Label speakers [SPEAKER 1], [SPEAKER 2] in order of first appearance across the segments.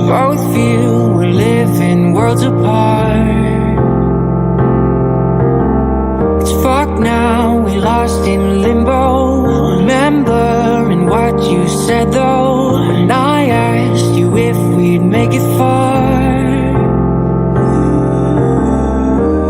[SPEAKER 1] both feel we're living worlds apart. It's fucked now, we lost in limbo. Remembering what you said though, when I asked you if we'd make it far.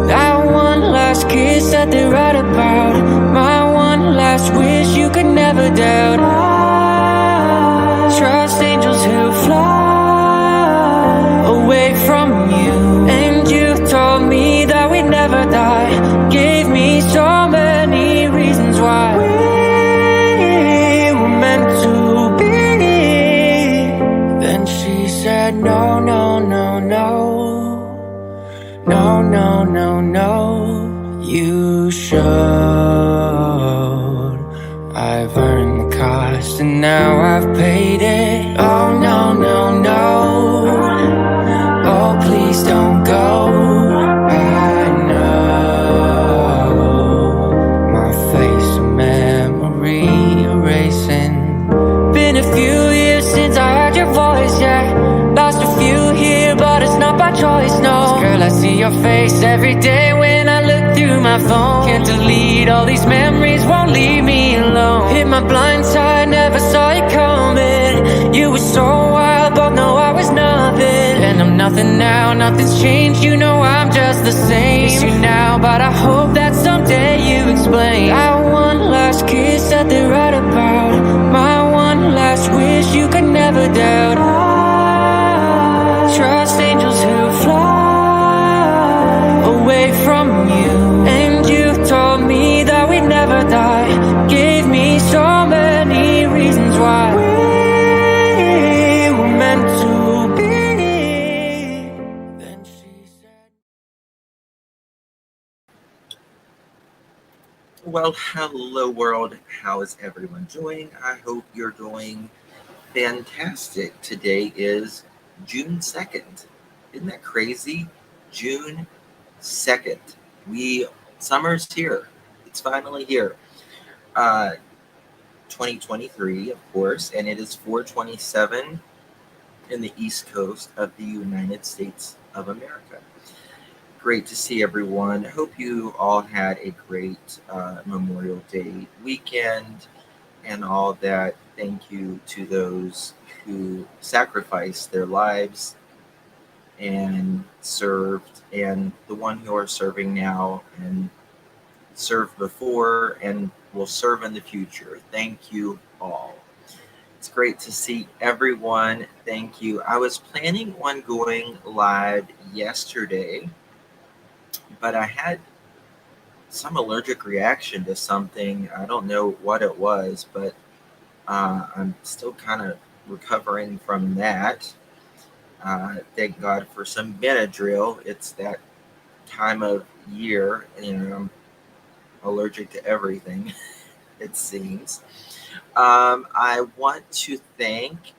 [SPEAKER 1] That one last kiss that they write about, my one last wish you could never doubt. I trust angels who fly away from you, and you told me that we'd never die. Gave me so many reasons why we were meant to be. Then she said no, no, no, no, no, no, no, no. You should. I've earned the cost and now I've paid it. Oh no, no, no. Oh please don't go. I know my face a memory erasing. Been a few years since I heard your voice, yeah. Lost a few here, but it's not by choice, no. Girl, I see your face every day when I look through my phone. Can't delete all these memories, won't leave me alone. Hit my blind side, never saw you coming. You were so wild, both know I was nothing. And I'm nothing now, nothing's changed. You know I'm just the same. Miss you now, but I hope that someday you explain. That one last kiss that they write about, my one last wish you could never doubt. I trust angels who fly away from you, and you told me that we'd never die. Gave me so many reasons why we were meant to be. Then she said,
[SPEAKER 2] Well, hello world. How is everyone doing? I hope you're doing fantastic. Today is June 2nd. Isn't that crazy? June 2nd. Summer's here. It's finally here. 2023, of course, and it is 4:27 in the East Coast of the United States of America. Great to see everyone. Hope you all had a great Memorial Day weekend and all that. Thank you to those who sacrificed their lives and served, and the one who are serving now and served before and will serve in the future. Thank you all. It's great to see everyone. Thank you. I was planning on going live yesterday, but I had some allergic reaction to something. I don't know what it was, but I'm still kind of recovering from that. Thank God for some Benadryl. It's that time of year, I'm allergic to everything, it seems. I want to thank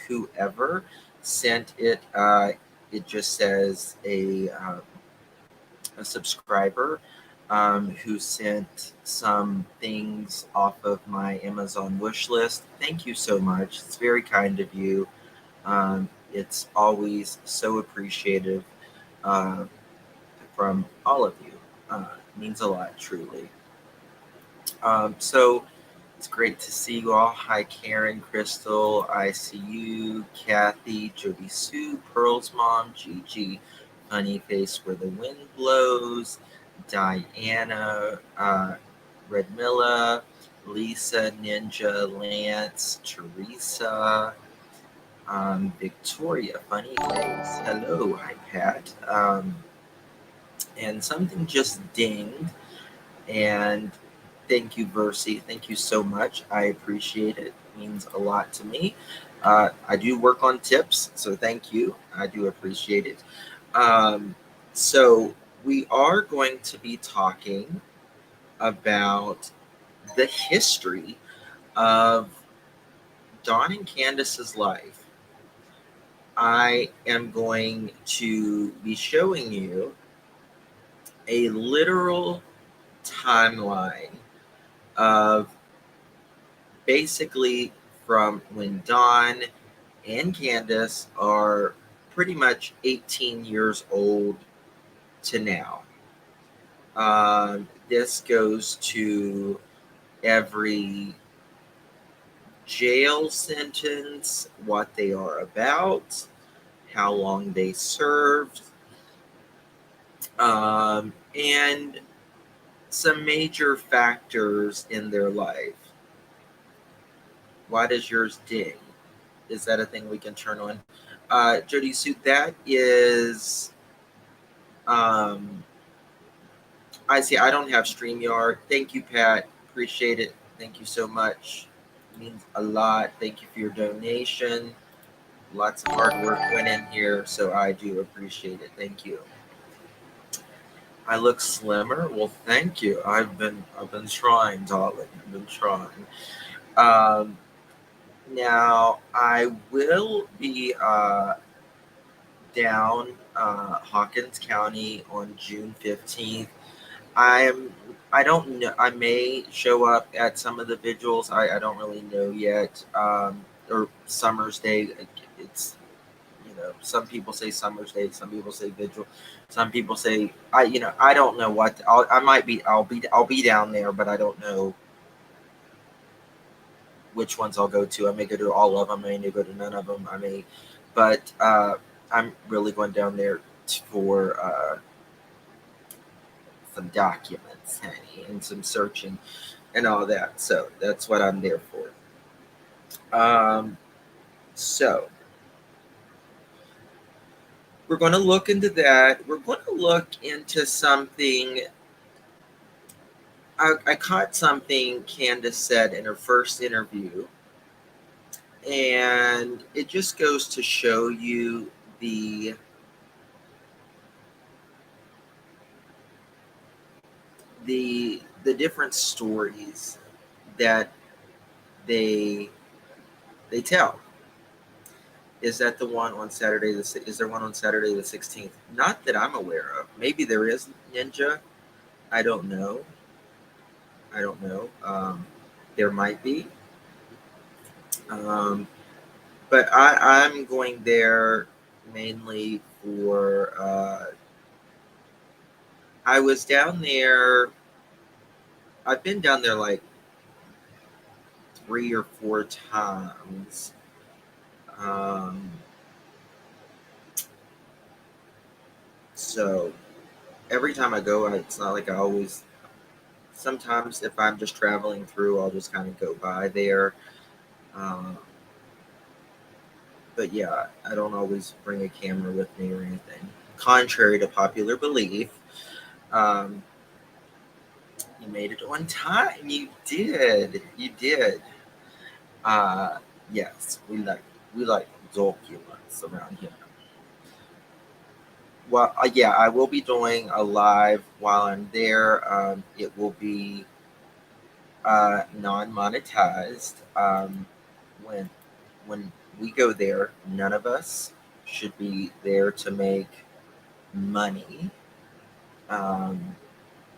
[SPEAKER 2] whoever sent it. It just says a subscriber who sent some things off of my Amazon wish list. Thank you so much. It's very kind of you. It's always so appreciative from all of you. It means a lot, truly. So it's great to see you all. Hi, Karen, Crystal, I see you, Kathy, Jody Sue, Pearl's mom, Gigi, Funny Face Where the Wind Blows, Diana, Redmilla, Lisa, Ninja, Lance, Teresa, Victoria, Funny Face. Hello, hi, Pat. And something just dinged. And thank you, Versi. Thank you so much. I appreciate it. It means a lot to me. I do work on tips, so thank you. I do appreciate it. So we are going to be talking about the history of Dawn and Candace's life. I am going to be showing you a literal timeline of basically from when Dawn and Candace are pretty much 18 years old to now. This goes to every jail sentence, what they are about, how long they served, and some major factors in their life. Why does yours ding? Is that a thing we can turn on? Jody Suit, that is. I see. I don't have StreamYard. Thank you, Pat. Appreciate it. Thank you so much. It means a lot. Thank you for your donation. Lots of hard work went in here, so I do appreciate it. Thank you. I look slimmer. Well, thank you. I've been trying, darling. I've been trying. Now I will be down Hawkins County on June 15th. I don't know. I may show up at some of the vigils. I don't really know yet. Or Summer's Day. It's, some people say Summer's Day, some people say vigil, some people say I don't know what. I'll be down there, but I don't know which ones I'll go to. I may go to all of them. I may go to none of them. But I'm really going down there for some documents, honey, and some searching and all that. So that's what I'm there for. So we're going to look into that. We're going to look into something. I caught something Candace said in her first interview, and it just goes to show you the different stories that they tell. Is that the one on Saturday? Is there one on Saturday the 16th? Not that I'm aware of. Maybe there is, Ninja. I don't know. There might be. But I'm going there mainly for. I was down there. I've been down there like 3 or 4 times. So every time I go, it's not like I always. Sometimes if I'm just traveling through, I'll just kind of go by there. But yeah, I don't always bring a camera with me or anything. Contrary to popular belief, you made it on time. You did. You did. Yes, we like documents around here. Well, yeah, I will be doing a live while I'm there. It will be non-monetized. When we go there, none of us should be there to make money.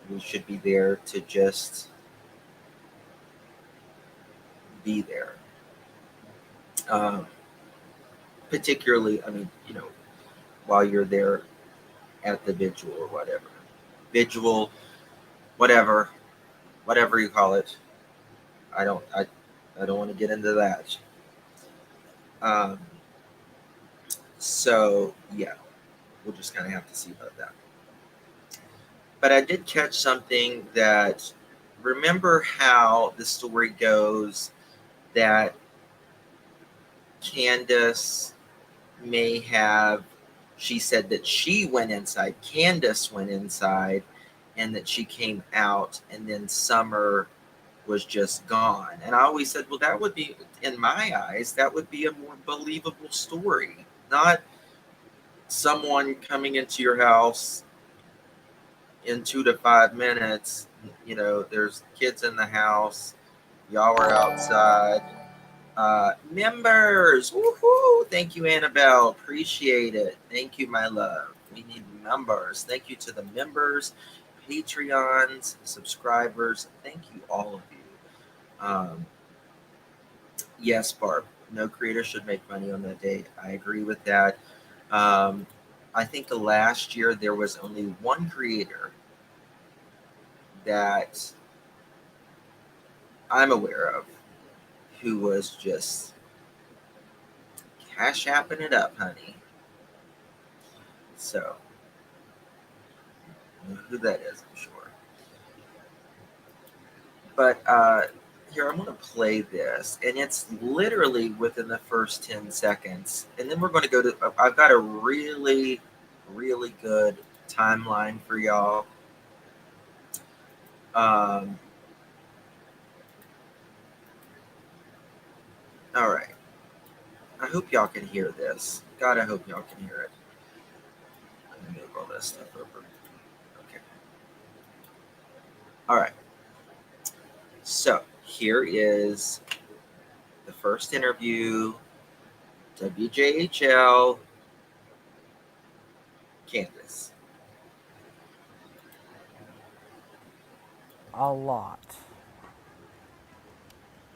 [SPEAKER 2] We should be there to just be there. Particularly, while you're there at the vigil or whatever. Vigil, whatever you call it. I don't want to get into that. So yeah, we'll just kind of have to see about that. But I did catch something that, remember how the story goes that Candace may have, she said that she went inside, Candace went inside, and that she came out, and then Summer was just gone. And I always said, well, that would be, in my eyes, that would be a more believable story. Not someone coming into your house in 2 to 5 minutes. There's kids in the house, y'all are outside. Members, woohoo! Thank you, Annabelle. Appreciate it. Thank you, my love. We need members. Thank you to the members, Patreons, subscribers. Thank you, all of you. Yes, Barb. No creator should make money on that day. I agree with that. Um, I think the last year there was only one creator that I'm aware of who was just cash apping it up, honey. So, I don't know who that is, I'm sure. But here, I'm going to play this, and it's literally within the first 10 seconds. And then we're going to go to, I've got a really, really good timeline for y'all. Um, all right. I hope y'all can hear this. God, I hope y'all can hear it. I'm going to move all this stuff over. Okay. All right. So here is the first interview, WJHL, Candace.
[SPEAKER 3] A lot.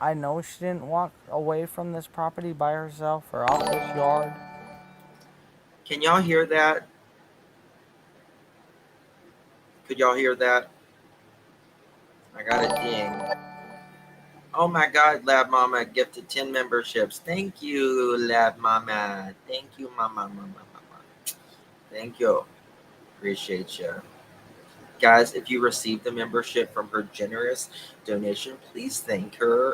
[SPEAKER 3] I know she didn't walk away from this property by herself or off this yard.
[SPEAKER 2] Can y'all hear that? Could y'all hear that? I got a ding. Oh my God, Lab Mama gifted 10 memberships. Thank you, Lab Mama. Thank you, Mama. Thank you. Appreciate you. Guys, if you received the membership from her generous donation, please thank her.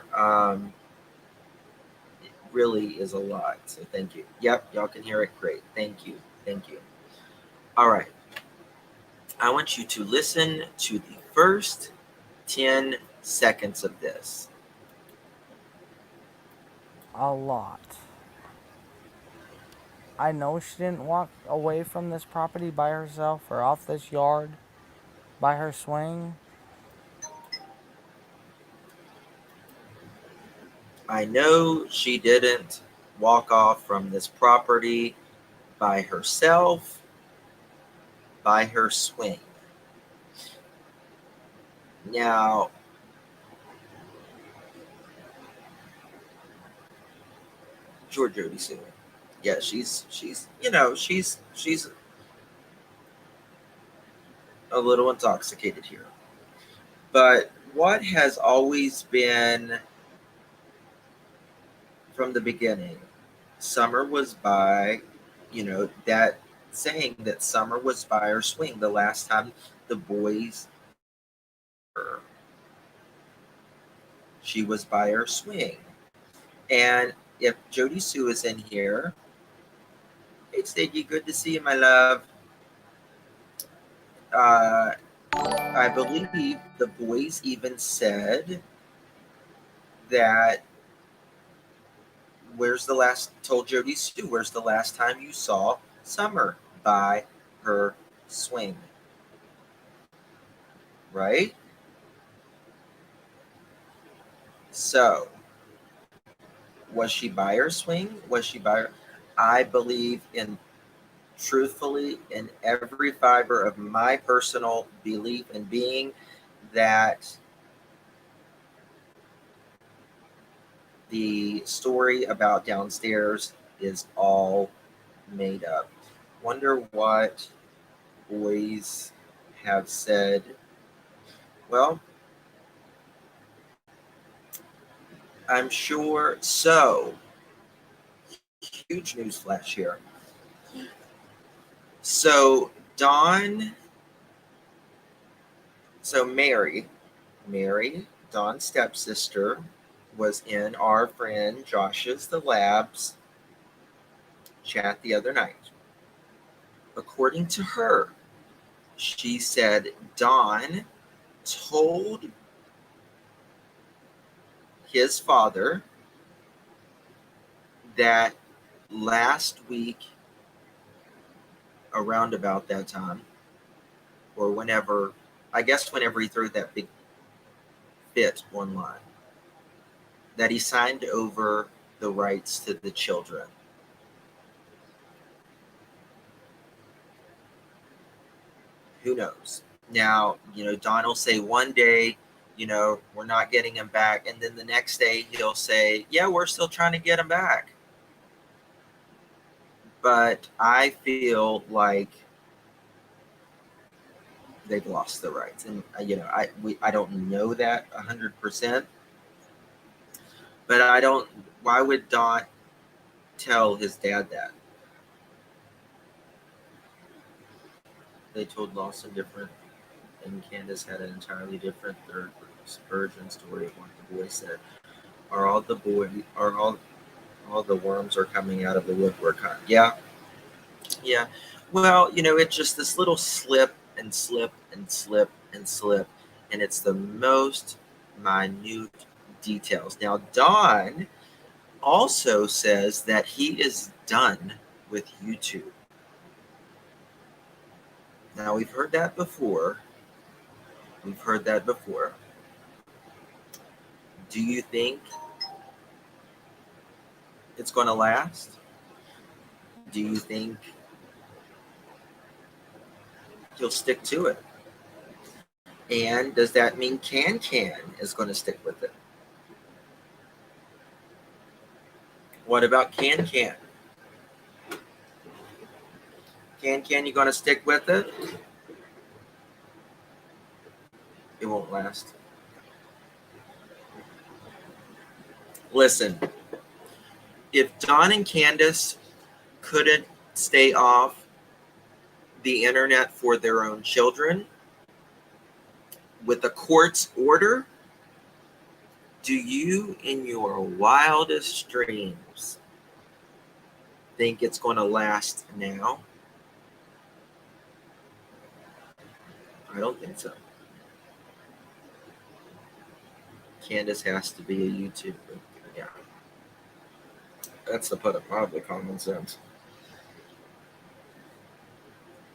[SPEAKER 2] It really is a lot. So thank you. Yep, y'all can hear it. Great. Thank you. Thank you. All right. I want you to listen to the first 10 seconds of this.
[SPEAKER 3] A lot. I know she didn't walk away from this property by herself or off this yard by her swing.
[SPEAKER 2] I know she didn't walk off from this property by herself, by her swing. Now, George Jody Sue. Yeah, she's a little intoxicated here. But what has always been from the beginning, summer was by, that saying that summer was by her swing the last time the boys were. She was by her swing. And if Jody Sue is in here, hey Stiggy, good to see you, my love. Uh, I believe the boys even said that told Jody Sue, where's the last time you saw Summer by her swing? Right? So, was she by her swing? Was she by her? I believe truthfully, in every fiber of my personal belief and being, that the story about downstairs is all made up. Wonder what boys have said. Well, I'm sure. So, huge news flash here. So, Mary, Dawn's stepsister, was in our friend Josh's the Lab's chat the other night. According to her, she said Dawn told his father that last week, around about that time, or whenever, I guess whenever he threw that big fit online, that he signed over the rights to the children. Who knows? Now, Don will say one day we're not getting him back. And then the next day he'll say, yeah, we're still trying to get him back. But I feel like they've lost the rights. And, I don't know that 100%. But why would Dot tell his dad that? They told Lawson different, and Candace had an entirely different third version story of what the boy said. Are all the worms are coming out of the woodwork? Huh? Yeah. Well, it's just this little slip and slip and slip and slip, and it's the most minute details. Now, Don also says that he is done with YouTube. Now, we've heard that before. Do you think it's going to last? Do you think he'll stick to it? And does that mean Can is going to stick with it? What about Can? Can, you going to stick with it? It won't last. Listen, if Don and Candace couldn't stay off the internet for their own children with a court's order, do you in your wildest dreams think it's going to last now? I don't think so. Candace has to be a YouTuber. Yeah. That's to put it mildly common sense.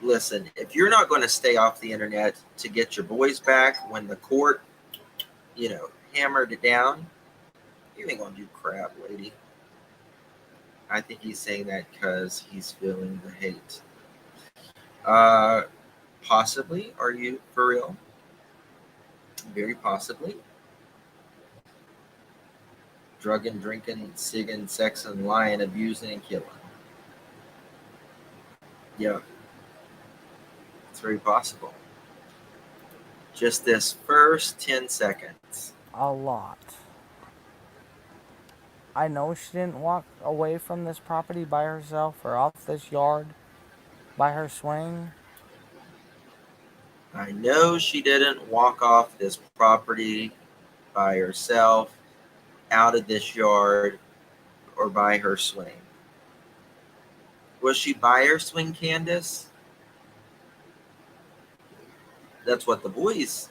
[SPEAKER 2] Listen, if you're not going to stay off the internet to get your boys back when the court, hammered it down, you ain't going to do crap, lady. I think he's saying that because he's feeling the hate. Possibly. Are you for real? Very possibly. Drugging, drinking, sigging, sexing, lying, abusing, and killing. Yeah. It's very possible. Just this first 10 seconds.
[SPEAKER 3] A lot. I know she didn't walk away from this property by herself or off this yard by her swing.
[SPEAKER 2] I know she didn't walk off this property by herself, out of this yard, or by her swing. Was she by her swing, Candace? That's what the boys.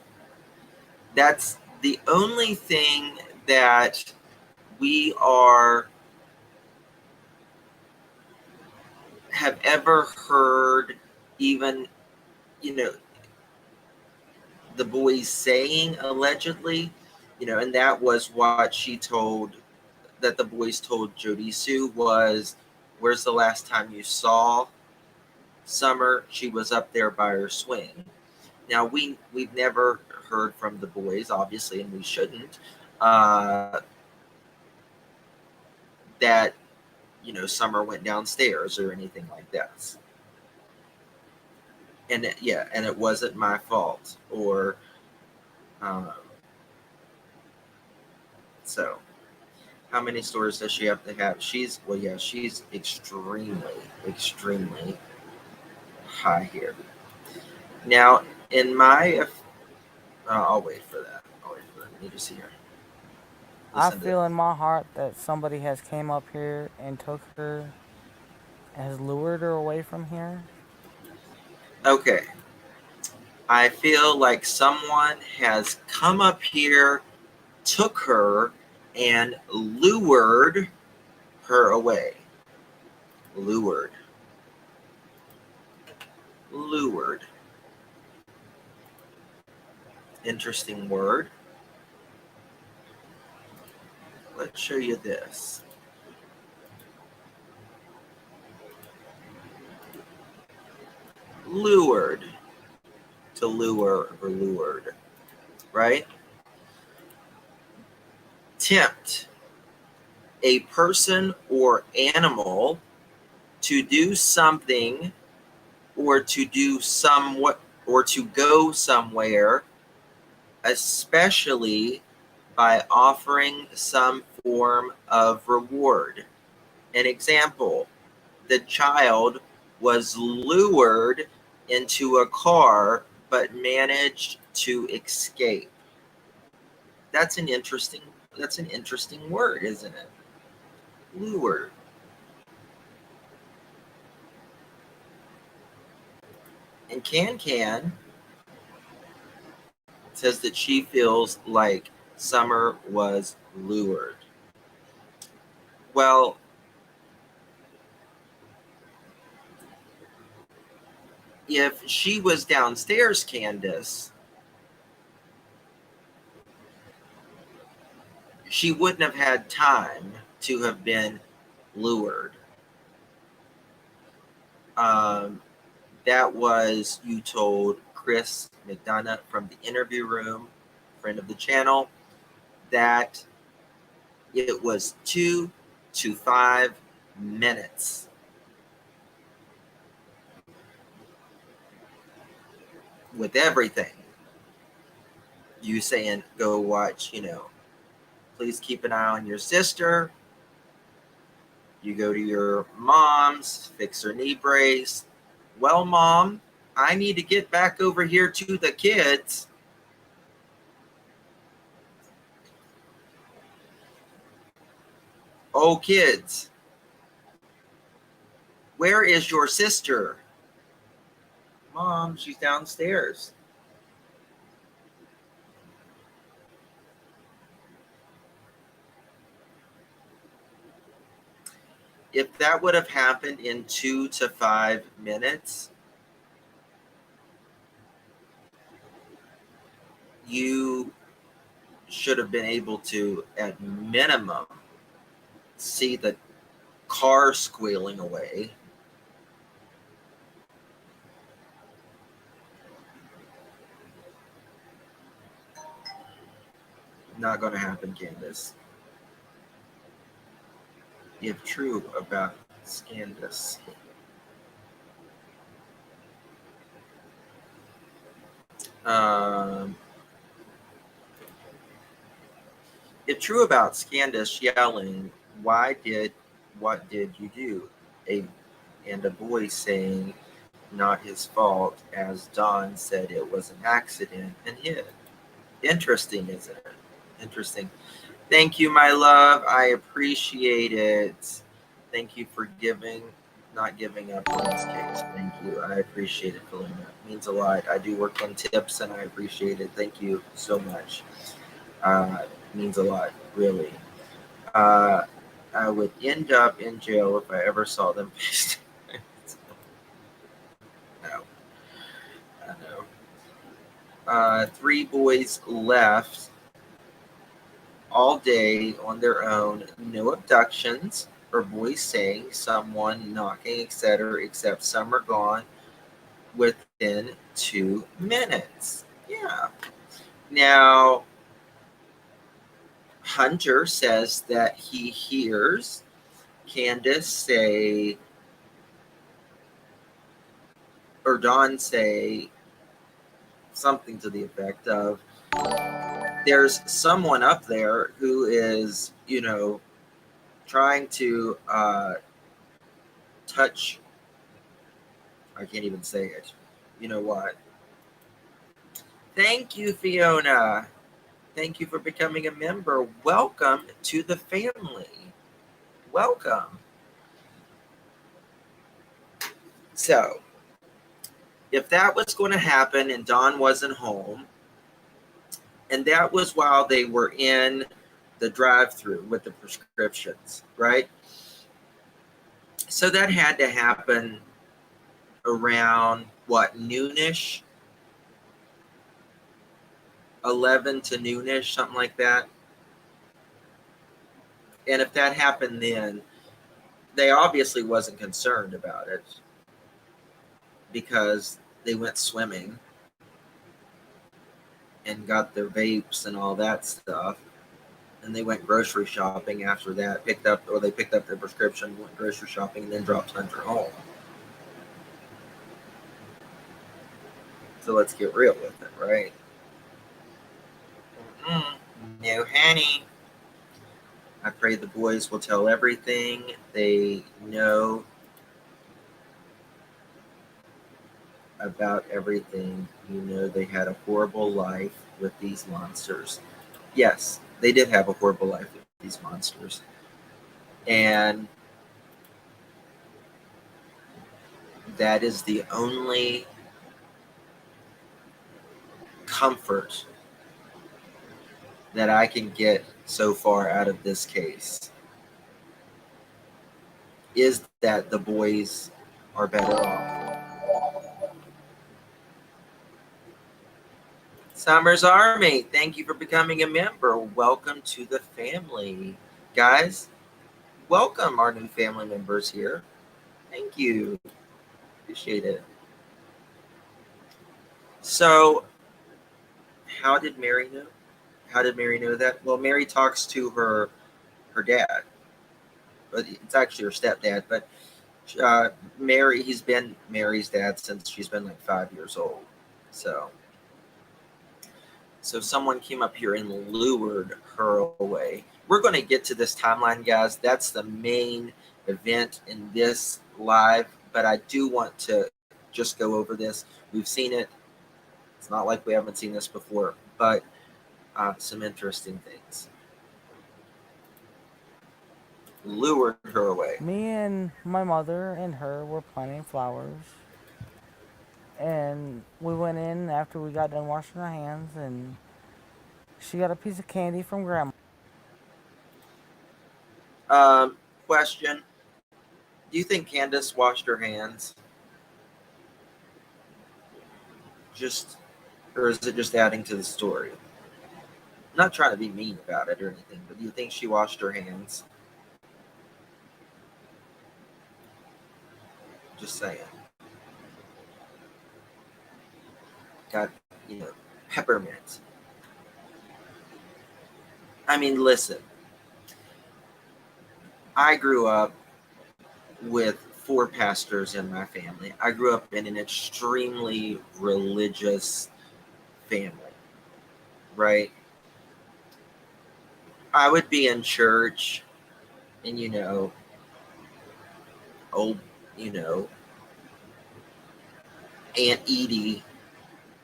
[SPEAKER 2] That's the only thing that we have ever heard, even, the boys saying allegedly, and that was what that the boys told Jody Sue was, where's the last time you saw Summer? She was up there by her swing. Now, we've never heard from the boys, obviously, and we shouldn't, that, Summer went downstairs or anything like that. And it wasn't my fault. Or, so, how many stores does she have to have? She's extremely, extremely high here. Now, in my, I'll wait for that. Let me just see here.
[SPEAKER 3] I feel in my heart that somebody has came up here and took her, has lured her away from here.
[SPEAKER 2] Okay. I feel like someone has come up here, took her, and lured her away. Lured. Interesting word. Let's show you this. Lured. To lure or lured. Right? tempt a person or animal to do something or to do somewhat or to go somewhere, especially by offering some form of reward. An example, the child was lured into a car but managed to escape. That's an interesting word, isn't it? Lured. And Can says that she feels like Summer was lured. Well, if she was downstairs, Candace, she wouldn't have had time to have been lured. That was, you told Chris McDonough from the interview room, friend of the channel, that it was 2 to 5 minutes. With everything. You saying, go watch, please keep an eye on your sister. You go to your mom's, fix her knee brace. Well, Mom, I need to get back over here to the kids. Oh, kids, where is your sister? Mom, she's downstairs. If that would have happened in 2 to 5 minutes, you should have been able to, at minimum, see the car squealing away. Not going to happen, Candace. If true about Candace. If true about Candace yelling, what did you do? And a voice saying, not his fault, as Don said it was an accident and hid. Interesting, isn't it? Interesting. Thank you, my love. I appreciate it. Thank you for not giving up on this case. Thank you. I appreciate it, Kalina. It means a lot. I do work on tips and I appreciate it. Thank you so much. It means a lot, really. I would end up in jail if I ever saw them face to face. No. I know. 3 boys left all day on their own. No abductions or boys saying, someone knocking, etc., except some are gone within 2 minutes. Yeah. Now, Hunter says that he hears Candace say, or Dawn say, something to the effect of, there's someone up there who is, trying to touch, I can't even say it. You know what? Thank you, Fiona. Thank you for becoming a member. Welcome to the family. Welcome. So, if that was going to happen and Dawn wasn't home, and that was while they were in the drive-through with the prescriptions, right? So that had to happen around, what, noonish? 11 to noonish, something like that. And if that happened then, they obviously wasn't concerned about it because they went swimming and got their vapes and all that stuff. And they went grocery shopping after that. They picked up their prescription, went grocery shopping, and then dropped Hunter home. So let's get real with it, right? No, honey. I pray the boys will tell everything they know about everything. You know, they had a horrible life with these monsters. Yes, they did have a horrible life with these monsters. And that is the only comfort that I can get so far out of this case, is that the boys are better off. Summers Army, thank you for becoming a member. Welcome to the family. Guys, welcome our new family members here. Thank you. Appreciate it. So, how did Mary know? How did Mary know that? Well, Mary talks to her dad, but it's actually her stepdad. But Mary, he's been Mary's dad since she's been like 5 years old. So someone came up here and lured her away. We're going to get to this timeline, guys. That's the main event in this live, but I do want to just go over this. We've seen it. It's not like we haven't seen this before, but some interesting things. Lured her away.
[SPEAKER 3] Me and my mother and her were planting flowers. And we went in after we got done washing our hands, and she got a piece of candy from Grandma.
[SPEAKER 2] Question. Do you think Candace washed her hands? Or is it just adding to the story? I'm not trying to be mean about it or anything, but do you think she washed her hands? Just saying. Got, peppermint. I mean, listen. I grew up with 4 pastors in my family. I grew up in an extremely religious family, right? I would be in church and, Aunt Edie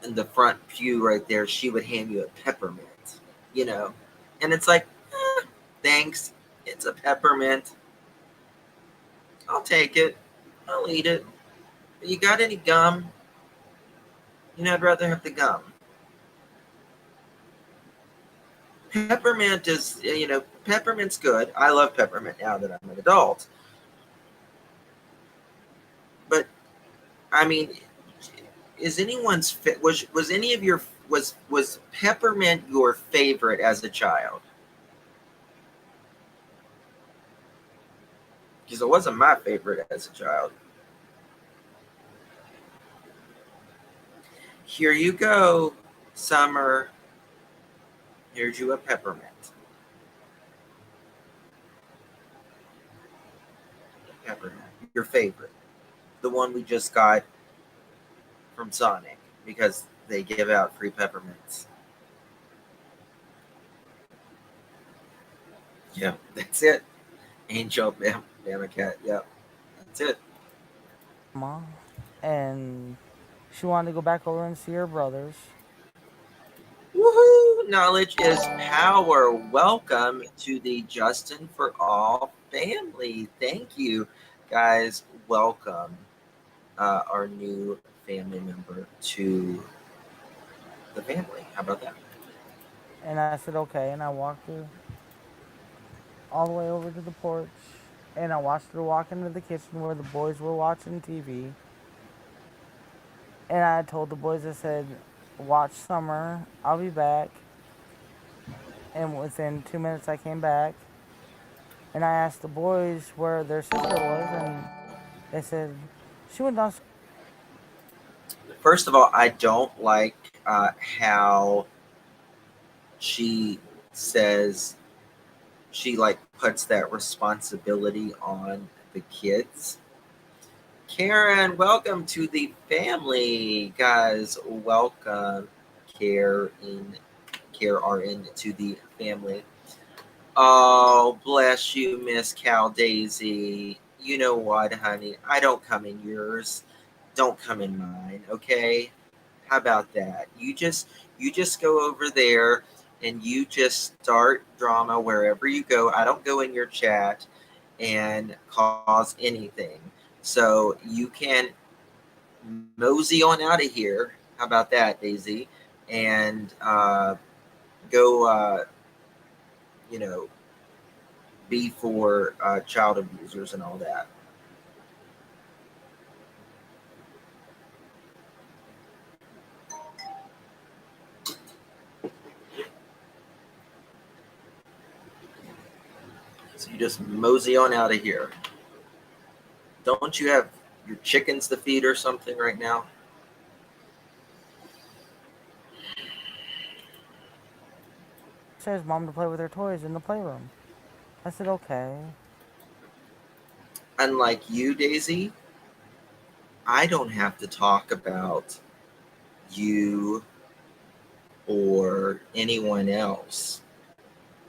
[SPEAKER 2] in the front pew right there, she would hand you a peppermint, and it's like, thanks, it's a peppermint. I'll take it. I'll eat it. But you got any gum? I'd rather have the gum. Peppermint is, peppermint's good. I love peppermint now that I'm an adult. But, I mean, is anyone's, was any of your, was peppermint your favorite as a child? Because it wasn't my favorite as a child. Here you go, Summer. Here's you a peppermint. Peppermint, your favorite. The one we just got from Sonic, because they give out free peppermints. Yeah, that's it. Angel Bama Cat. Yep, that's it.
[SPEAKER 3] Mom, and she wanted to go back over and see her brothers.
[SPEAKER 2] Woohoo! Knowledge is power. Welcome to the Justin for All family. Thank you, guys. Welcome our new family member to the family. How about that?
[SPEAKER 3] And I said, okay. And I walked her all the way over to the porch. And I watched her walk into the kitchen where the boys were watching TV. And I told the boys, I said, watch Summer. I'll be back. And within 2 minutes, I came back. And I asked the boys where their sister was. And they said, she went downstairs.
[SPEAKER 2] First of all, I don't like how she says she like puts that responsibility on the kids. Karen, welcome to the family, guys. Welcome, Care RN to the family. Oh, bless you, Miss Cal Daisy. You know what, honey? I don't come in yours. Don't come in mine, okay? How about that? You just go over there and you just start drama wherever you go. I don't go in your chat and cause anything. So you can mosey on out of here. How about that, Daisy? And go, you know, be for child abusers and all that. So you just mosey on out of here. Don't you have your chickens to feed or something right now?
[SPEAKER 3] Says mom to play with her toys in the playroom. I said, okay.
[SPEAKER 2] Unlike you, Daisy, I don't have to talk about you or anyone else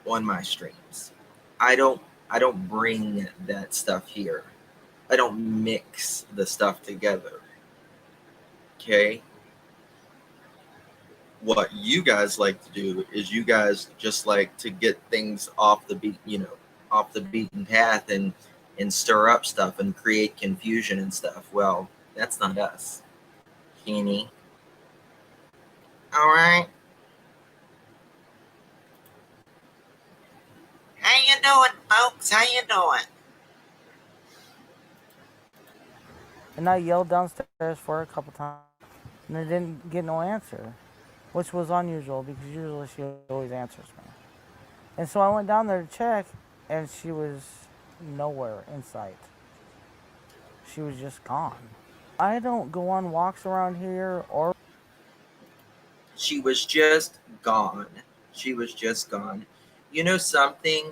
[SPEAKER 2] on my streams. I don't I don't bring that stuff here. I don't mix the stuff together. Okay? What you guys like to do is you guys just like to get things off the off the beaten path and stir up stuff and create confusion and stuff. Well, that's not us. Kenny. All right. How you doing, folks? How you doing?
[SPEAKER 3] And I yelled downstairs for her a couple times, and I didn't get no answer, which was unusual because usually she always answers me. And so I went down there to check, and she was nowhere in sight. She was just gone. I don't go on walks around here or.
[SPEAKER 2] She was just gone. She was just gone. You know something?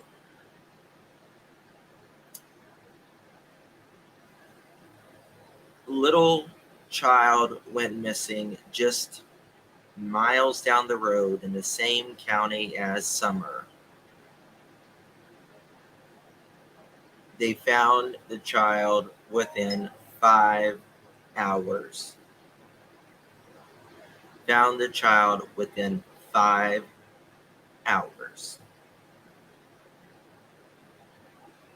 [SPEAKER 2] Little child went missing just miles down the road in the same county as Summer. They found the child within 5 hours. Found the child within 5 hours.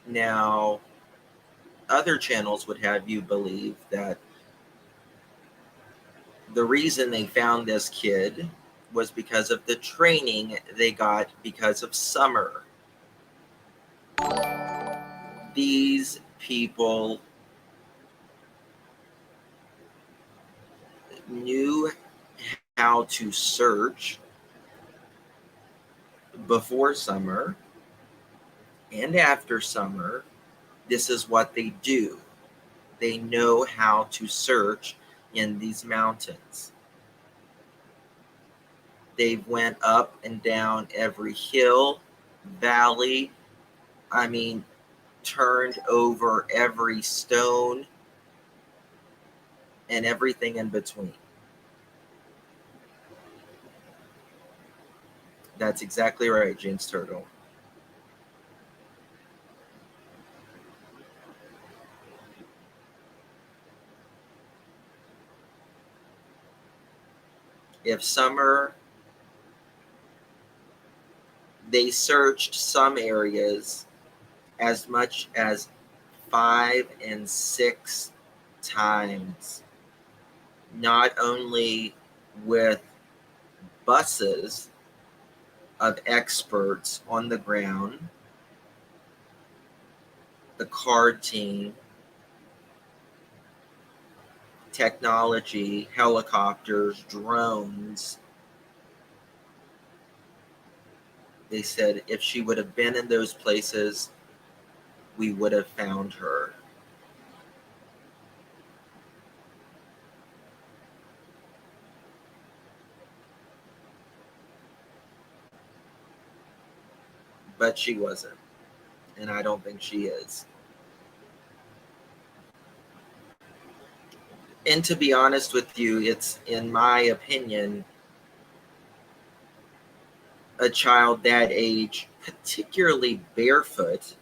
[SPEAKER 2] Now, other channels would have you believe that the reason they found this kid was because of the training they got because of Summer. These people knew how to search before Summer and after Summer. This is what they do. They know how to search in these mountains. They've went up and down every hill, valley, I mean, turned over every stone and everything in between. That's exactly right, James Turtle. If Summer, they searched some areas as much as 5 and 6 times, not only with buses of experts on the ground, the card team, technology, helicopters, drones. They said if she would have been in those places, we would have found her. But she wasn't. and I don't think she is. And to be honest with you, it's, in my opinion, a child that age, particularly barefoot,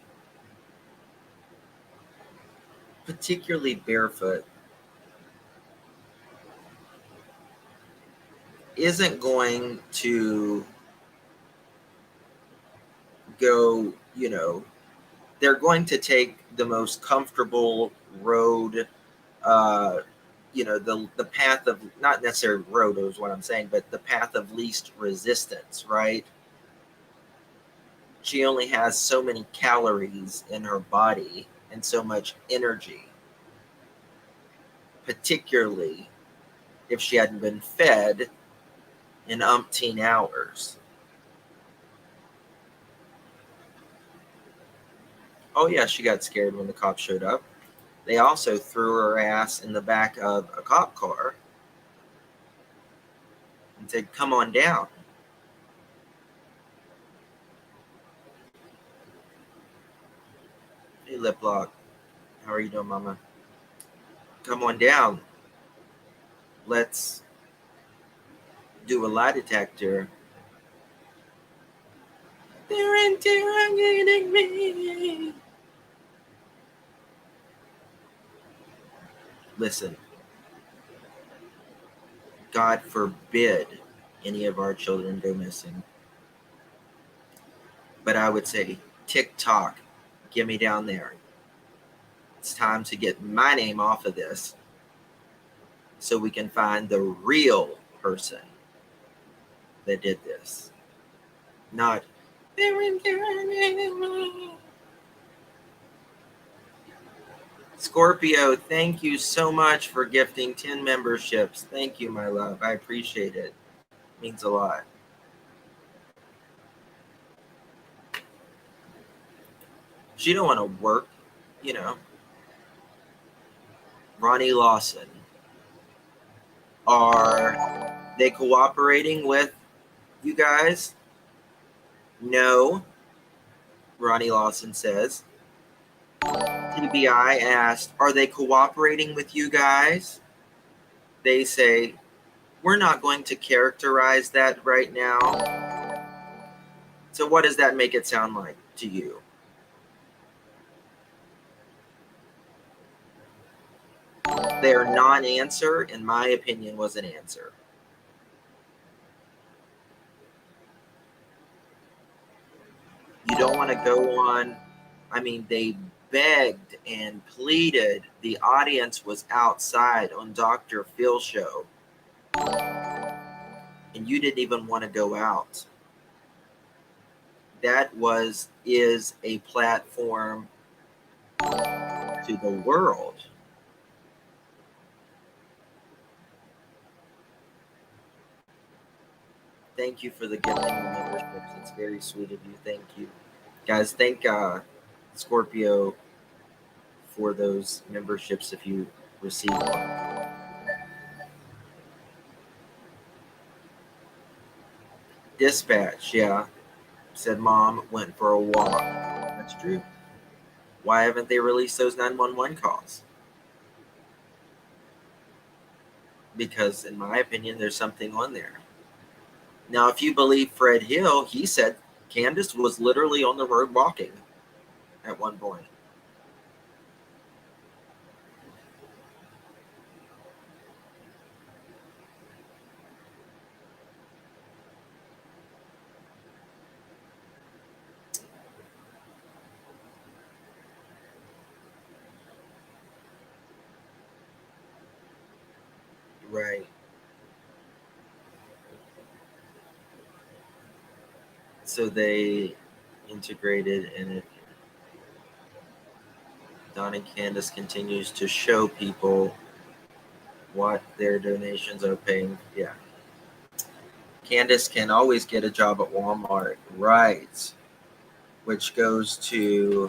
[SPEAKER 2] isn't going to go, they're going to take the most comfortable road, the path of, not necessarily road is what I'm saying, but the path of least resistance, right? She only has so many calories in her body and so much energy, particularly if she hadn't been fed in umpteen hours. Oh yeah, she got scared when the cops showed up. They also threw her ass in the back of a cop car and said, "Come on down." Hey, Lip Lock. How are you doing, Mama? Come on down. Let's do a lie detector. They're interrogating me. Listen, God forbid any of our children go missing. But I would say, TikTok, get me down there. It's time to get my name off of this so we can find the real person that did this. Not, they're interrogating me. Scorpio, thank you so much for gifting 10 memberships. Thank you, my love. I appreciate it. It means a lot. She don't want to work, Ronnie Lawson. Are they cooperating with you guys? No, Ronnie Lawson says. TBI asked, are they cooperating with you guys? They say, we're not going to characterize that right now. So what does that make it sound like to you? Their non-answer, in my opinion, was an answer. You don't want to go on. I mean, they begged and pleaded. The audience was outside on Dr. Phil's show. And you didn't even want to go out. That is a platform to the world. Thank you for the gifting of memberships. It's very sweet of you. Thank you. Guys, thank Scorpio for those memberships if you receive one. Dispatch, yeah. Said mom went for a walk. That's true. Why haven't they released those 911 calls? Because, in my opinion, there's something on there. Now, if you believe Fred Hill, he said Candace was literally on the road walking at one point. Right. So they integrated, and it. Don and Candace continues to show people what their donations are paying. Yeah. Candace can always get a job at Walmart. Right. Which goes to,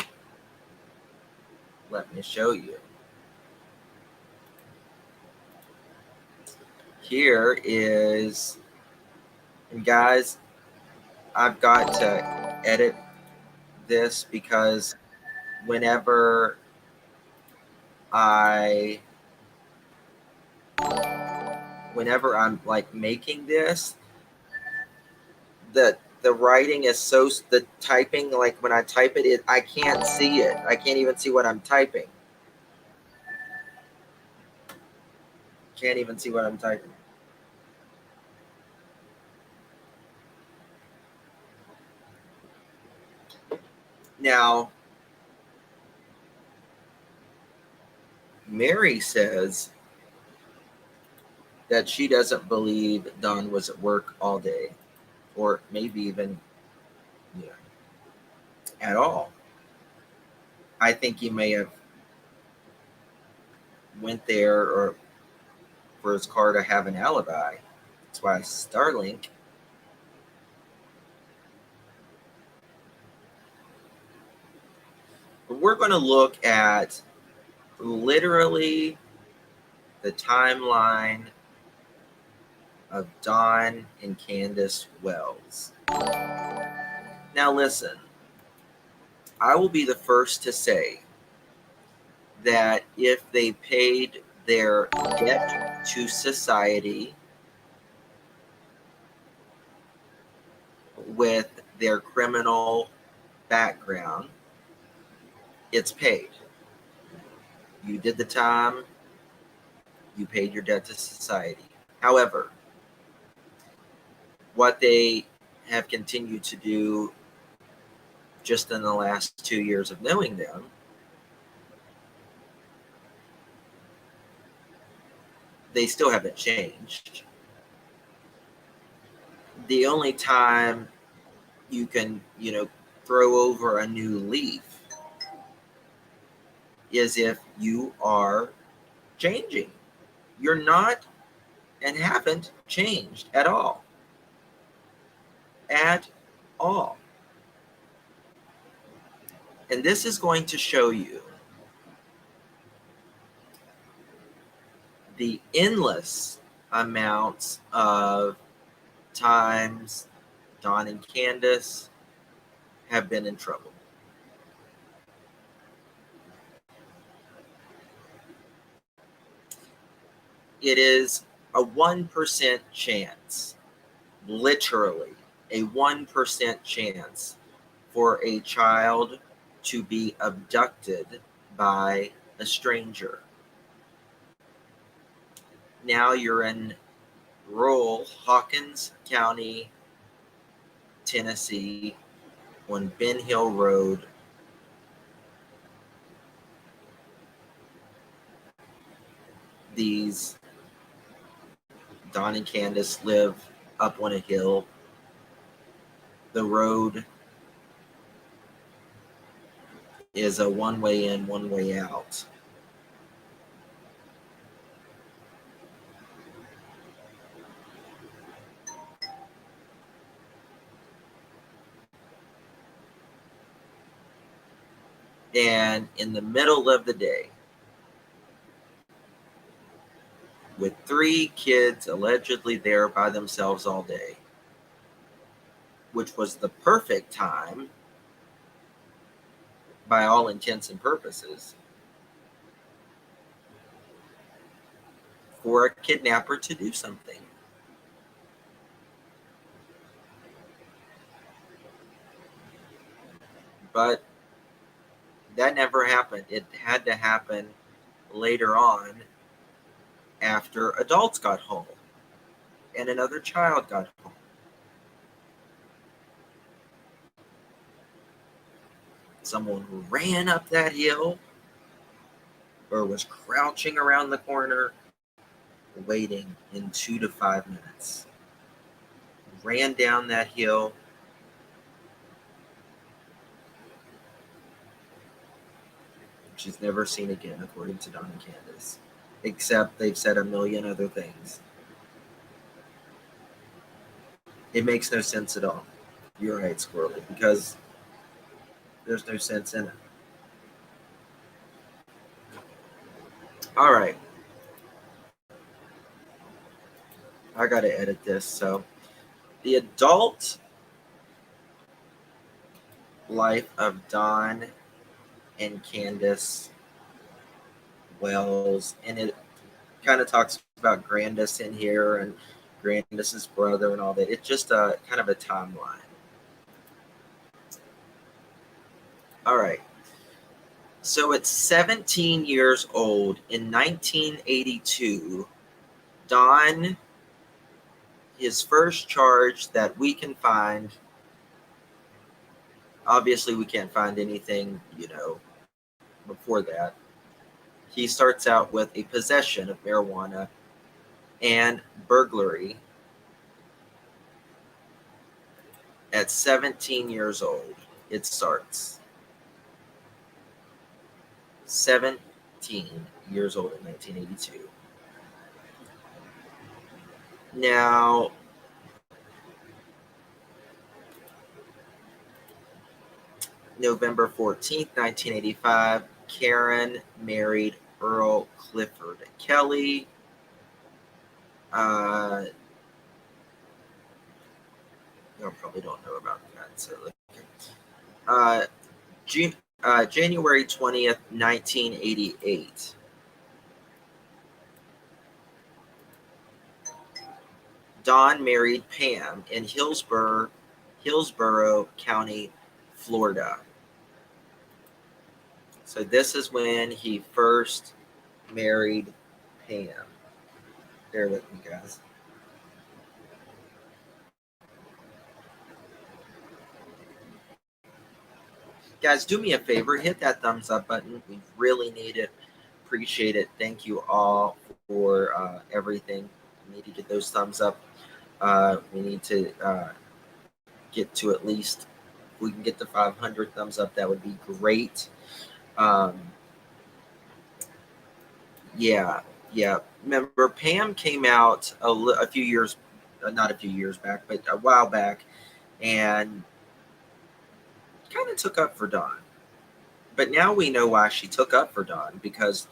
[SPEAKER 2] let me show you. Here is, and guys, I've got to edit this because whenever I'm like making this, the writing is so, the typing, like when I type it, I can't see it. I can't even see what I'm typing. Can't even see what I'm typing. Now, Mary says that she doesn't believe Don was at work all day, or maybe even, you know, at all. I think he may have went there or for his car to have an alibi. That's why Starlink. But we're going to look at literally the timeline of Don and Candace Wells. Now listen, I will be the first to say that if they paid their debt to society with their criminal background, it's paid. You did the time, you paid your debt to society. However, what they have continued to do just in the last 2 years of knowing them, they still haven't changed. The only time you can, throw over a new leaf is if you are changing. You're not and haven't changed at all. At all. And this is going to show you the endless amounts of times Don and Candace have been in trouble. It is a 1% chance, literally a 1% chance for a child to be abducted by a stranger. Now you're in rural Hawkins County, Tennessee, on Ben Hill Road. These Don and Candace live up on a hill. The road is a one-way in, one-way out. And in the middle of the day, with 3 kids allegedly there by themselves all day, which was the perfect time, by all intents and purposes, for a kidnapper to do something. But that never happened. It had to happen later on, after adults got home and another child got home. Someone ran up that hill or was crouching around the corner waiting in 2 to 5 minutes. Ran down that hill. She's never seen again, according to Don and Candace. Except they've said a million other things. It makes no sense at all. You're right, Squirrely, because there's no sense in it. All right. I got to edit this. So, the adult life of Don and Candace Wells, and it kind of talks about Grandis in here and Grandis's brother and all that. It's just a kind of a timeline. All right. So at 17 years old in 1982, Don, his first charge that we can find, obviously we can't find anything, before that. He starts out with a possession of marijuana and burglary at 17 years old. It starts. 17 years old in 1982. Now, November 14th, 1985, Karen married Earl Clifford Kelly. You probably don't know about that. So, January 20th, 1988. Don married Pam in Hillsborough County, Florida. So this is when he first married Pam. Bear with me, guys. Guys, do me a favor. Hit that thumbs up button. We really need it. Appreciate it. Thank you all for everything. We need to get those thumbs up. We need to get to at least, if we can get to 500 thumbs up, that would be great. Yeah. Remember, Pam came out a few years, not a few years back, but a while back, and kind of took up for Don. But now we know why she took up for Don, because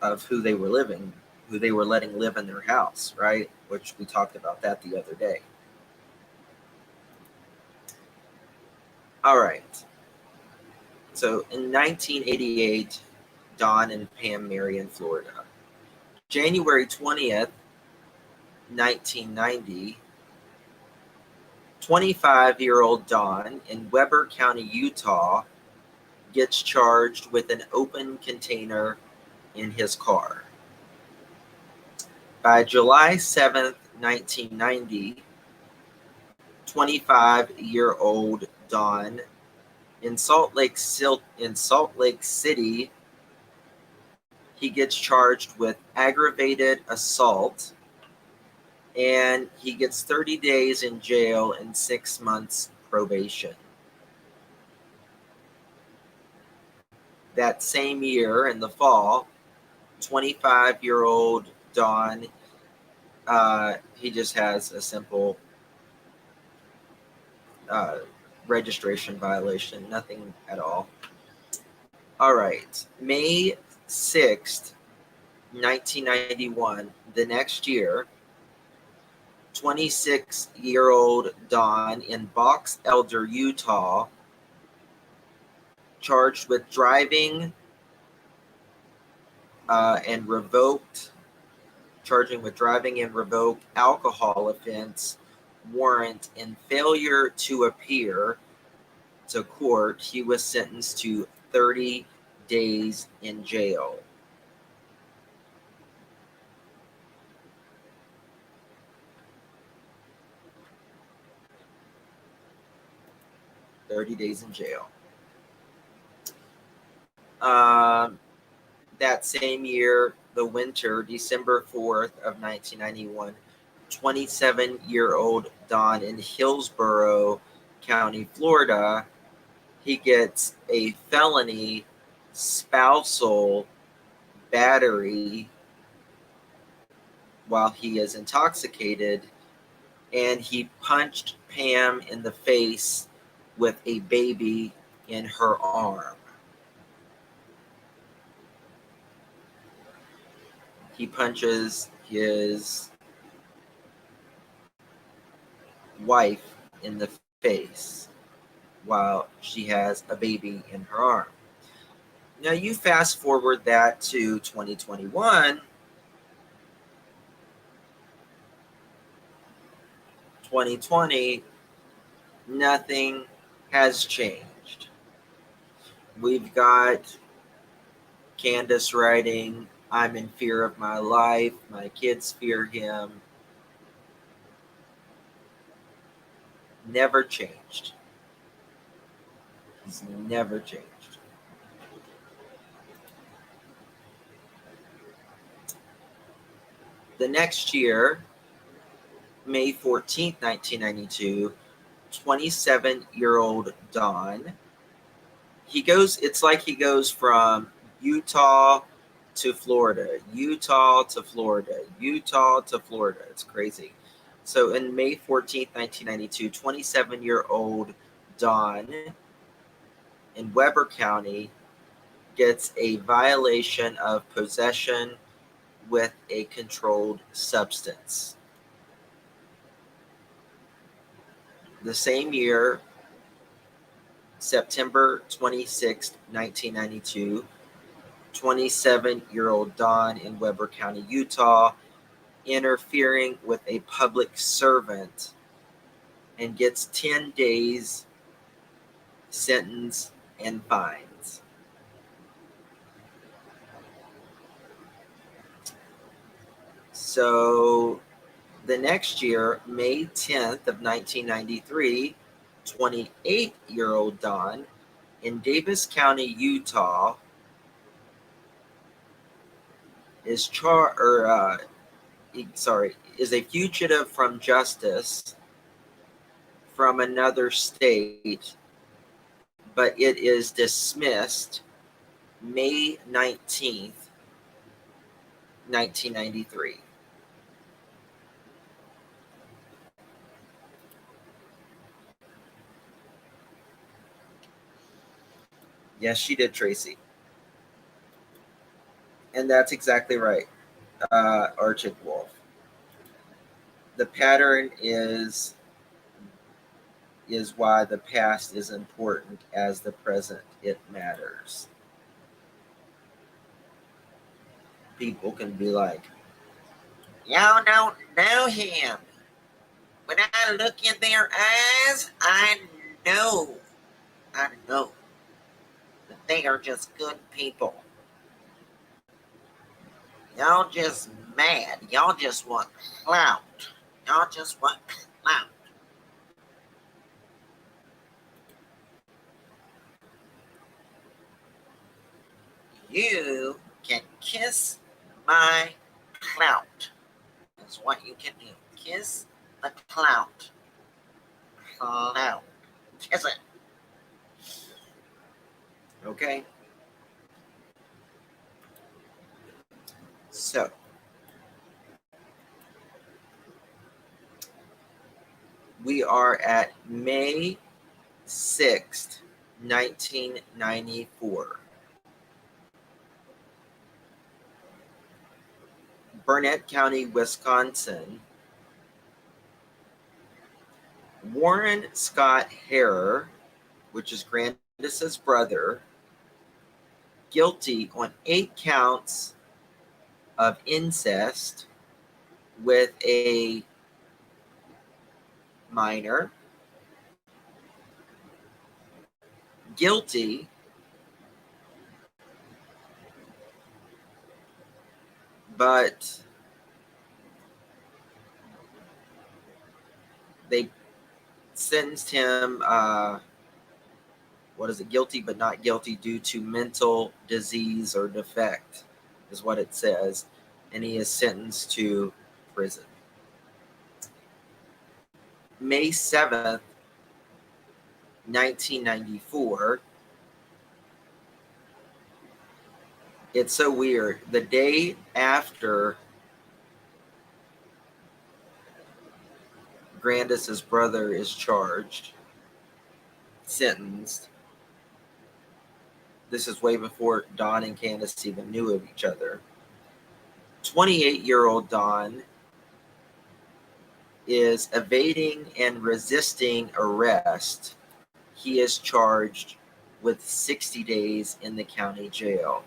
[SPEAKER 2] of who they were letting live in their house, right? Which we talked about that the other day. All right. So in 1988, Don and Pam marry in Florida. January 20th, 1990, 25-year-old Don in Weber County, Utah, gets charged with an open container in his car. By July 7th, 1990, 25-year-old Don in Salt Lake City, he gets charged with aggravated assault, and he gets 30 days in jail and 6 months probation. That same year, in the fall, 25-year-old Don, he just has a simple registration violation, nothing at all. All right, May 6th, 1991, the next year, 26-year-old Don in Box Elder, Utah, charged with driving and revoked alcohol offense warrant and failure to appear to court. He was sentenced to 30 days in jail. That same year, the winter, December 4th of 1991, 27-year-old Don in Hillsborough County, Florida, he gets a felony spousal battery while he is intoxicated, and he punched Pam in the face with a baby in her arm. He punches his wife in the face while she has a baby in her arm. Now you fast forward that to 2021. 2020, nothing has changed. We've got Candace writing, I'm in fear of my life, my kids fear him. Never changed. He's never changed. The next year, May 14th, 1992, 27-year-old Don, it's like he goes from Utah to Florida, Utah to Florida, Utah to Florida. It's crazy. So in May 14th, 1992, 27-year-old Don in Weber County gets a violation of possession with a controlled substance. The same year, September 26, 1992, 27-year-old Don in Weber County, Utah, interfering with a public servant and gets 10 days sentence and fines. So the next year, May 10th of 1993, 28-year-old Don in Davis County, Utah, is is a fugitive from justice from another state, but it is dismissed May 19th, 1993. Yes, she did, Tracy. And that's exactly right, Archie Wolf. The pattern is why the past is important as the present it matters. People can be like, y'all don't know him. When I look in their eyes, I know that they are just good people. Y'all just mad. Y'all just want clout. Y'all just want clout. You can kiss my clout. That's what you can do. Kiss the clout. Clout. Kiss it. Okay? So, we are at May 6th, 1994. Burnett County, Wisconsin. Warren Scott Harrer, which is Candace's brother, guilty on 8 counts of incest with a minor. Guilty but they sentenced him, guilty but not guilty due to mental disease or defect, is what it says, and he is sentenced to prison. May 7th, 1994. It's so weird. The day after Candace's brother is charged, sentenced, this is way before Don and Candace even knew of each other. 28-year-old Don is evading and resisting arrest he is charged with 60 days in the county jail.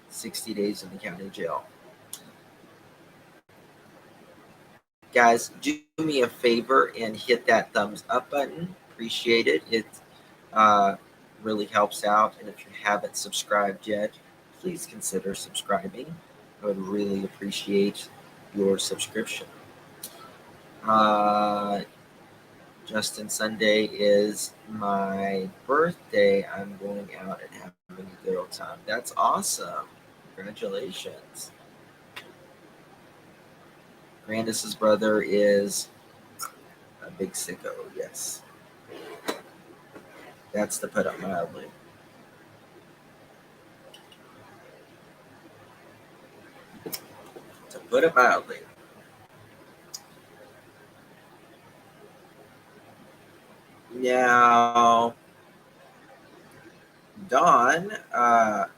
[SPEAKER 2] 60 days in the county jail. Guys, do me a favor and hit that thumbs up button. Appreciate it. It really helps out. And if you haven't subscribed yet, please consider subscribing. I would really appreciate your subscription. Justin, Sunday is my birthday. I'm going out and having a good old time. That's awesome. Congratulations. Candace's brother is a big sicko, yes. That's to put it mildly. To put it mildly. Now, Don, as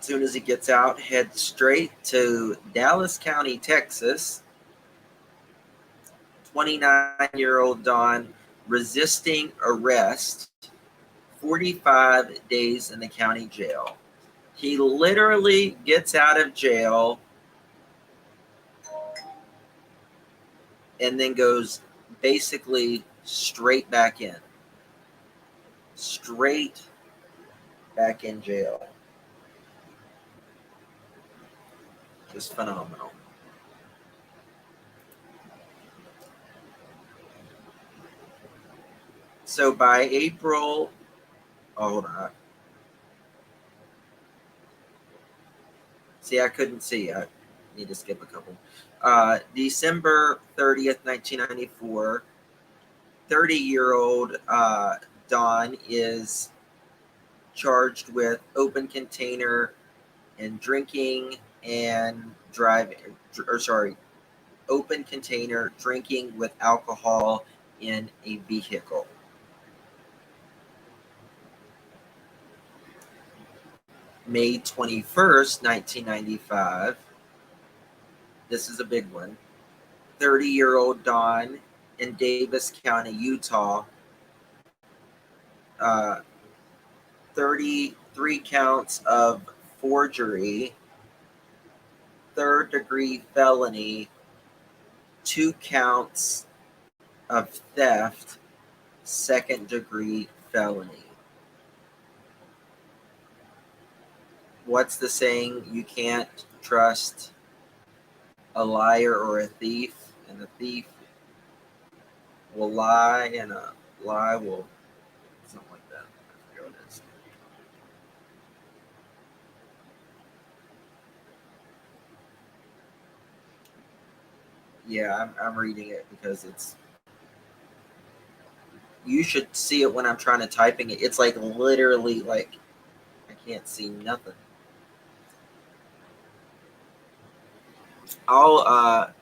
[SPEAKER 2] soon as he gets out, heads straight to Dallas County, Texas. 29-year-old Don resisting arrest, 45 days in the county jail. He literally gets out of jail and then goes basically straight back in. Straight back in jail. Just phenomenal. So by April, hold on. See, I couldn't see. I need to skip a couple. December 30th, 1994, 30-year-old Don is charged with open container and drinking and driving, open container drinking with alcohol in a vehicle. May 21st, 1995. This is a big one. 30-year-old Don in Davis County, Utah. 33 counts of forgery, third-degree felony, 2 counts of theft, second-degree felony. What's the saying? You can't trust a liar or a thief, and a thief will lie, and a lie will something like that. I forget what it is. Yeah, I'm reading it because it's. You should see it when I'm trying to typing it. It's like literally like I can't see nothing. I'm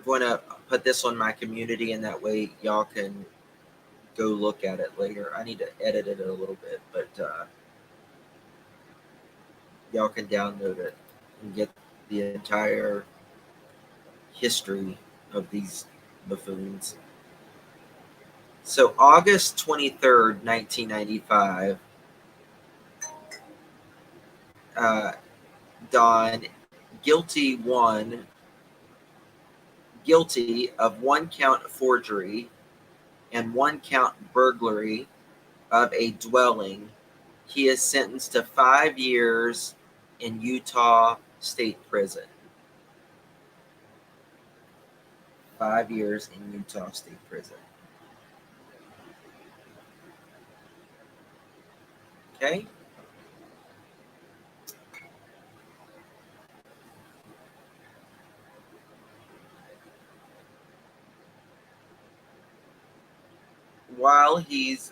[SPEAKER 2] going to put this on my community, and that way y'all can go look at it later. I need to edit it a little bit, but y'all can download it and get the entire history of these buffoons. So August 23rd, 1995, Don guilty of 1 count forgery and 1 count burglary of a dwelling. He is sentenced to 5 years in Utah State Prison. 5 years in Utah State Prison. Okay? While he's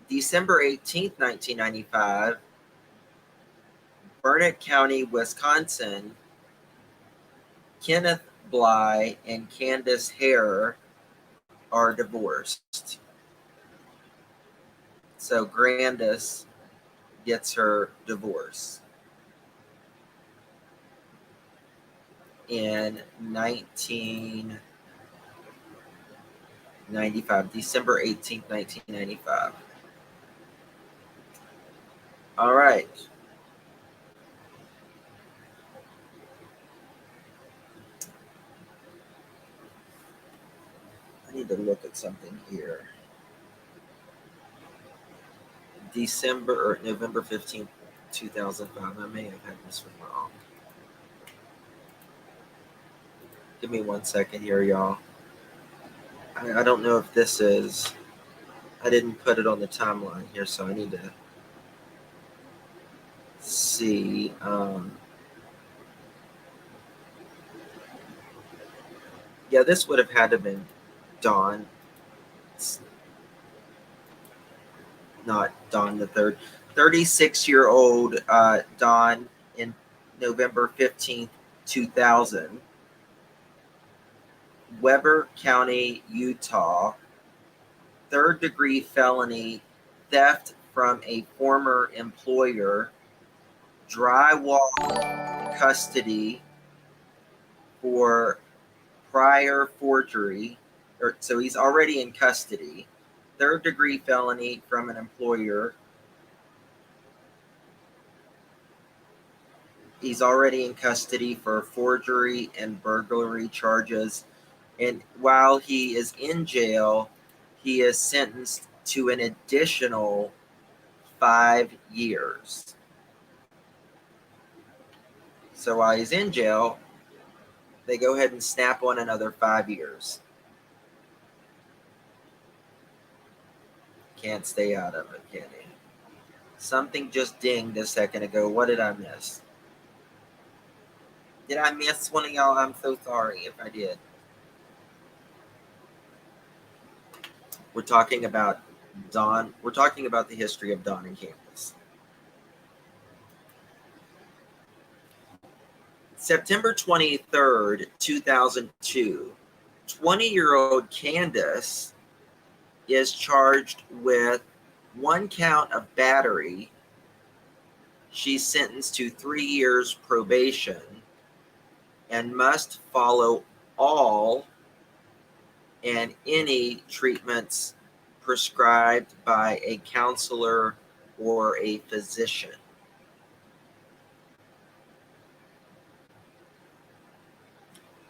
[SPEAKER 2] December 18th, 1995, Burnett County, Wisconsin, Kenneth Bly and Candace Hare are divorced. So Candace gets her divorce in 1995, December 18th, 1995. All right. I need to look at something here. November 15th, 2005. I may have had this one wrong. Give me 1 second here, y'all. I don't know if this is... I didn't put it on the timeline here, so I need to see. Yeah, this would have had to have been Dawn. Not Dawn the third. 36-year-old Dawn in November 15th, 2000. Weber County, Utah. Third-degree felony, theft from a former employer, drywall custody for prior forgery. So he's already in custody. Third-degree felony from an employer. He's already in custody for forgery and burglary charges. And while he is in jail, he is sentenced to an additional 5 years. So while he's in jail, they go ahead and snap on another 5 years. Can't stay out of it, can he? Something just dinged a second ago. What did I miss? Did I miss one of y'all? I'm so sorry if I did. We're talking about Dawn. We're talking about the history of Dawn and Candace. September 23rd, 2002, 20-year-old Candace is charged with 1 count of battery. She's sentenced to 3 years probation and must follow all and any treatments prescribed by a counselor or a physician.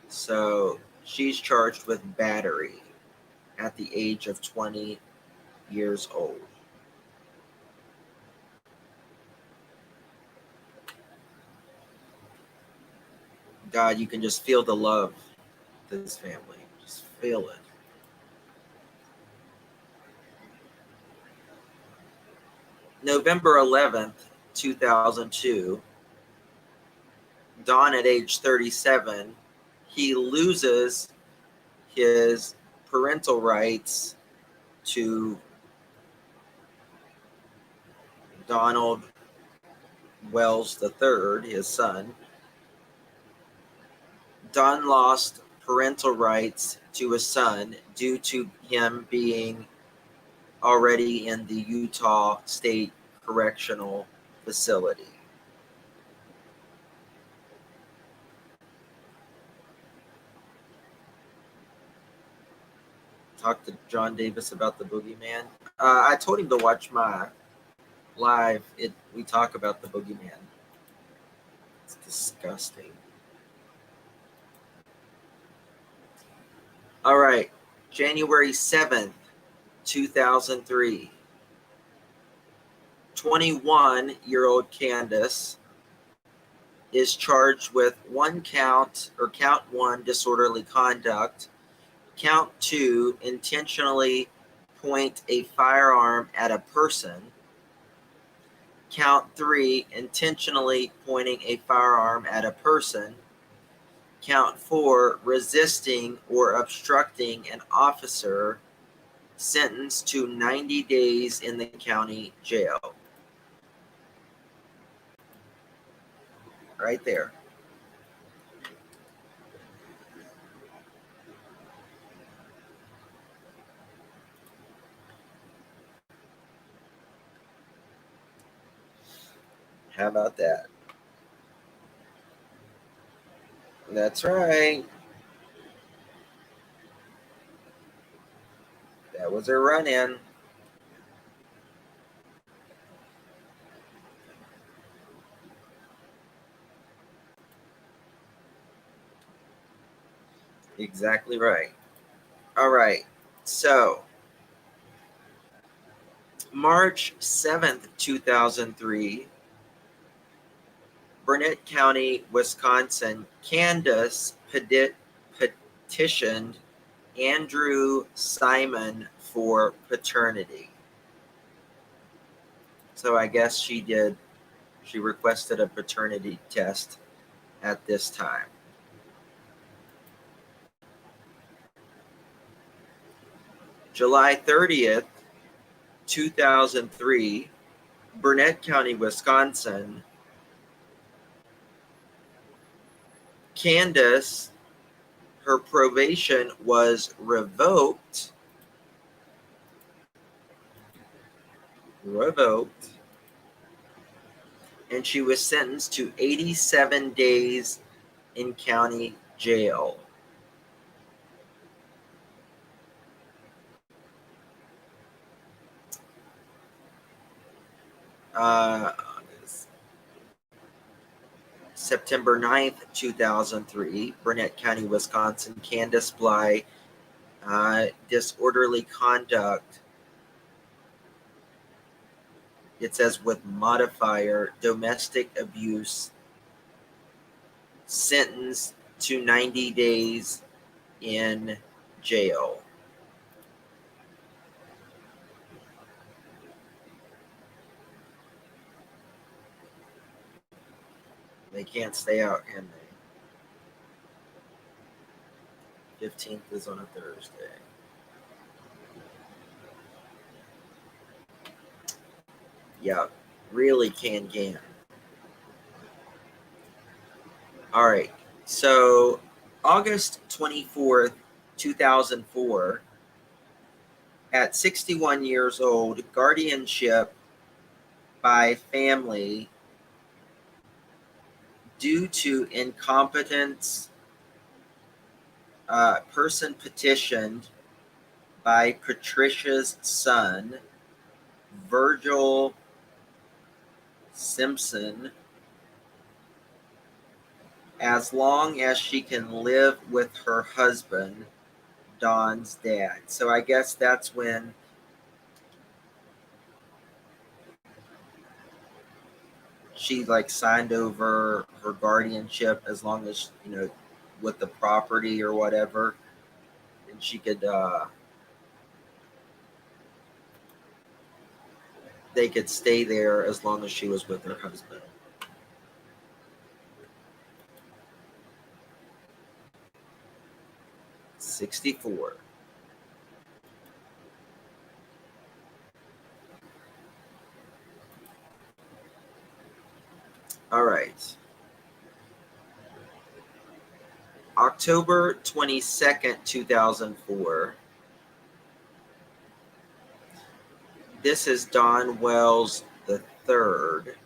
[SPEAKER 2] So she's charged with battery at the age of 20 years old. God, you can just feel the love to this family. Just feel it. November 11th, 2002, Don at age 37, he loses his parental rights to Donald Wells III, his son. Don lost parental rights to his son due to him being already in the Utah State Correctional Facility. Talked to John Davis about the boogeyman. I told him to watch my live. We talk about the boogeyman. It's disgusting. All right, January 7th, 2003. 21-year-old Candace is charged with count 1, disorderly conduct, count 2, intentionally point a firearm at a person, count 3, intentionally pointing a firearm at a person, count 4, resisting or obstructing an officer, sentenced to 90 days in the county jail. Right there. How about that? That's right. That was her run-in. Exactly right. All right. So, March 7th, 2003, Burnett County, Wisconsin, Candace petitioned Andrew Simon for paternity. So I guess she requested a paternity test at this time. July 30th, 2003, Burnett County, Wisconsin, Candace, her probation was revoked, and she was sentenced to 87 days in county jail. September 9th, 2003, Burnett County, Wisconsin, Candace Bly, disorderly conduct. It says with modifier, domestic abuse, sentenced to 90 days in jail. They can't stay out, can they? 15th is on a Thursday. Yeah, really can. All right, so August 24th, 2004, at 61 years old, guardianship by family due to incompetence, person petitioned by Patricia's son, Virgil Simpson, as long as she can live with her husband, Don's dad. So I guess that's when she signed over her guardianship, as long as with the property or whatever, and she could they could stay there as long as she was with her husband. '64. All right. October 22nd, 2004. This is Don Wells the third.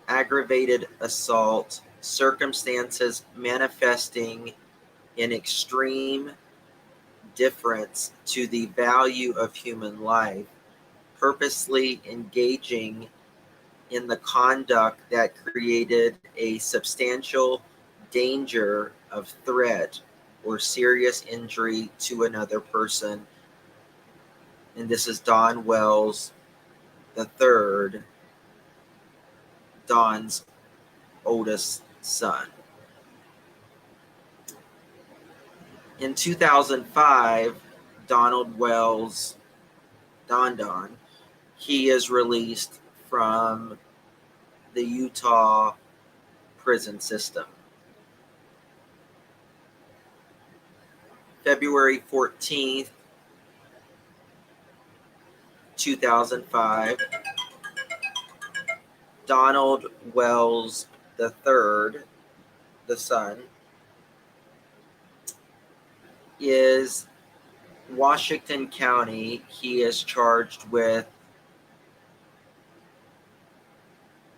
[SPEAKER 2] Aggravated assault, circumstances manifesting in extreme difference to the value of human life, purposely engaging in the conduct that created a substantial danger of threat or serious injury to another person. And this is Don Wells the third, Don's oldest son. In 2005, Donald Wells, Don, he is released from the Utah prison system. February 14th, 2005, Donald Wells the third, the son, is Washington County. He is charged with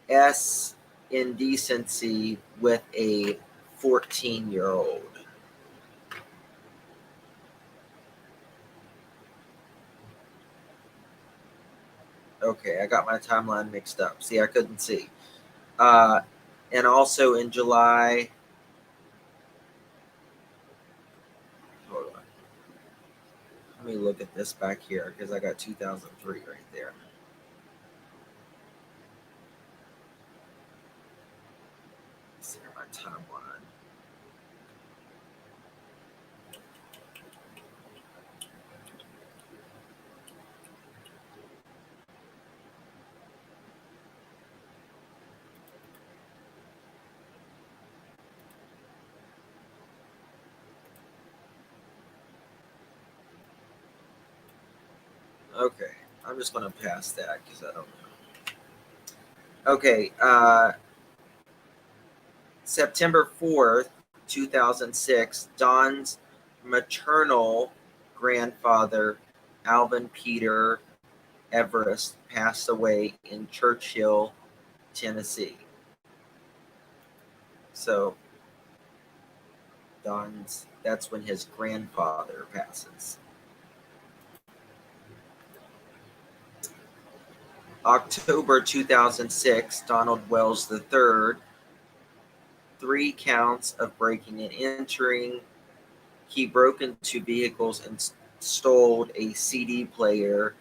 [SPEAKER 2] S indecency with a 14-year-old. Okay, I got my timeline mixed up. See, I couldn't see. And also in July, hold on. Let me look at this back here because I got 2003 right there. Let's see my timeline. Okay, I'm just going to pass that because I don't know. Okay, September 4th, 2006, Don's maternal grandfather, Alvin Peter Everest, passed away in Churchill, Tennessee. So, that's when his grandfather passes. October 2006, Donald Wells III, 3 counts of breaking and entering. He broke into vehicles and stole a CD player,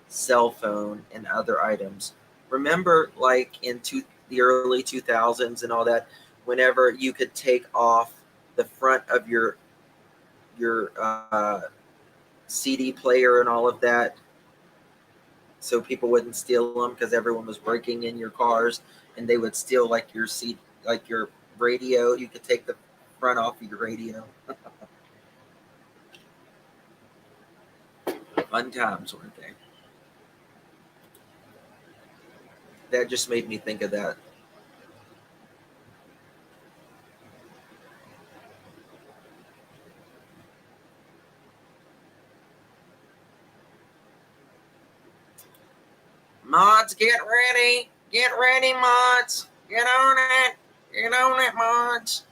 [SPEAKER 2] cell phone, and other items. Remember, like in the early 2000s and all that, whenever you could take off the front of your CD player and all of that, so people wouldn't steal them because everyone was breaking in your cars, and they would steal like your seat, like your radio. You could take the front off of your radio. Fun times, weren't they? That just made me think of that. Mods, get ready. Get ready, mods. Get on it. Get on it, mods.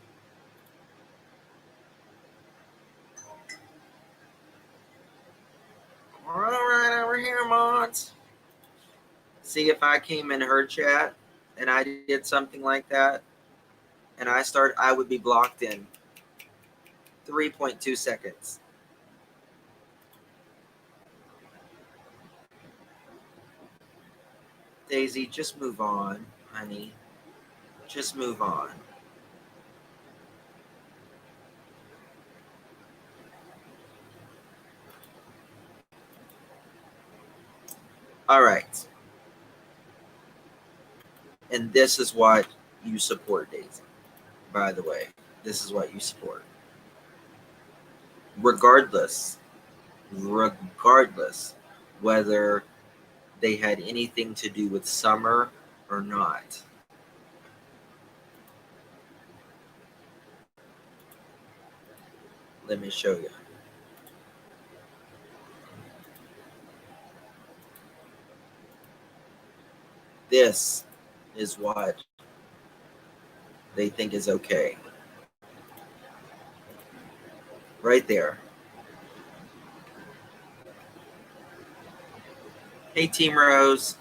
[SPEAKER 2] All right, over here, mods. See, if I came in her chat and I did something like that, and I would be blocked in 3.2 seconds. Daisy, just move on, honey. Just move on. All right. And this is what you support, Daisy. By the way, this is what you support. Regardless whether they had anything to do with summer or not. Let me show you. This is what they think is okay. Right there. Hey, Team Rose.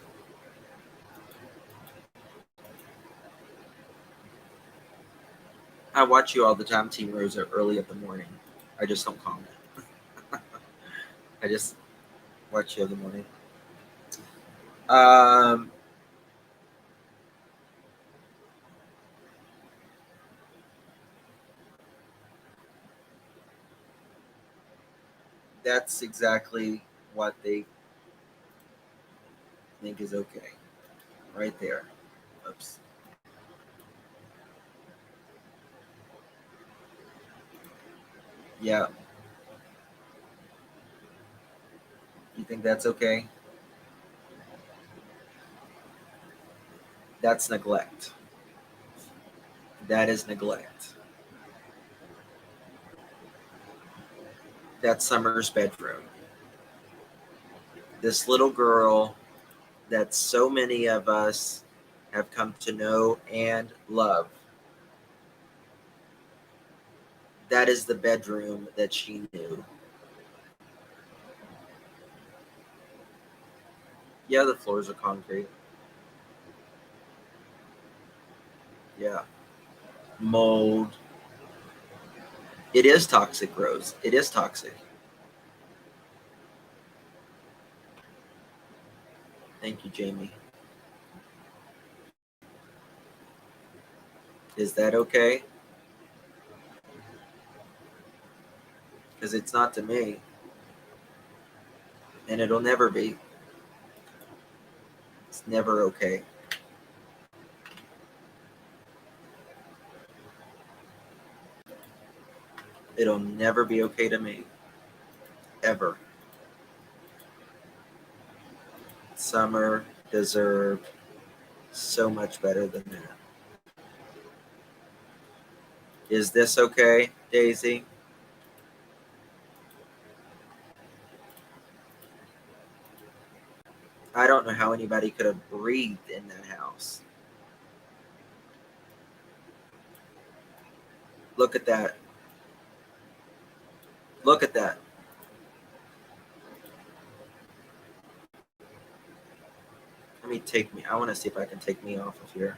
[SPEAKER 2] I watch you all the time, Team Rose, early in the morning. I just don't comment. I just watch you in the morning. That's exactly what they think is okay. Right there. Oops. Yeah. You think that's okay? That's neglect. That is neglect. That's Summer's bedroom. This little girl that so many of us have come to know and love. That is the bedroom that she knew. Yeah, the floors are concrete. Yeah. Mold. It is toxic, Rose. It is toxic. Thank you, Jamie. Is that okay? Because it's not to me. And it'll never be. It's never okay. It'll never be okay to me. Ever. Summer deserved so much better than that. Is this okay, Daisy? I don't know how anybody could have breathed in that house. Look at that. Look at that. Let me take me. I want to see if I can take me off of here.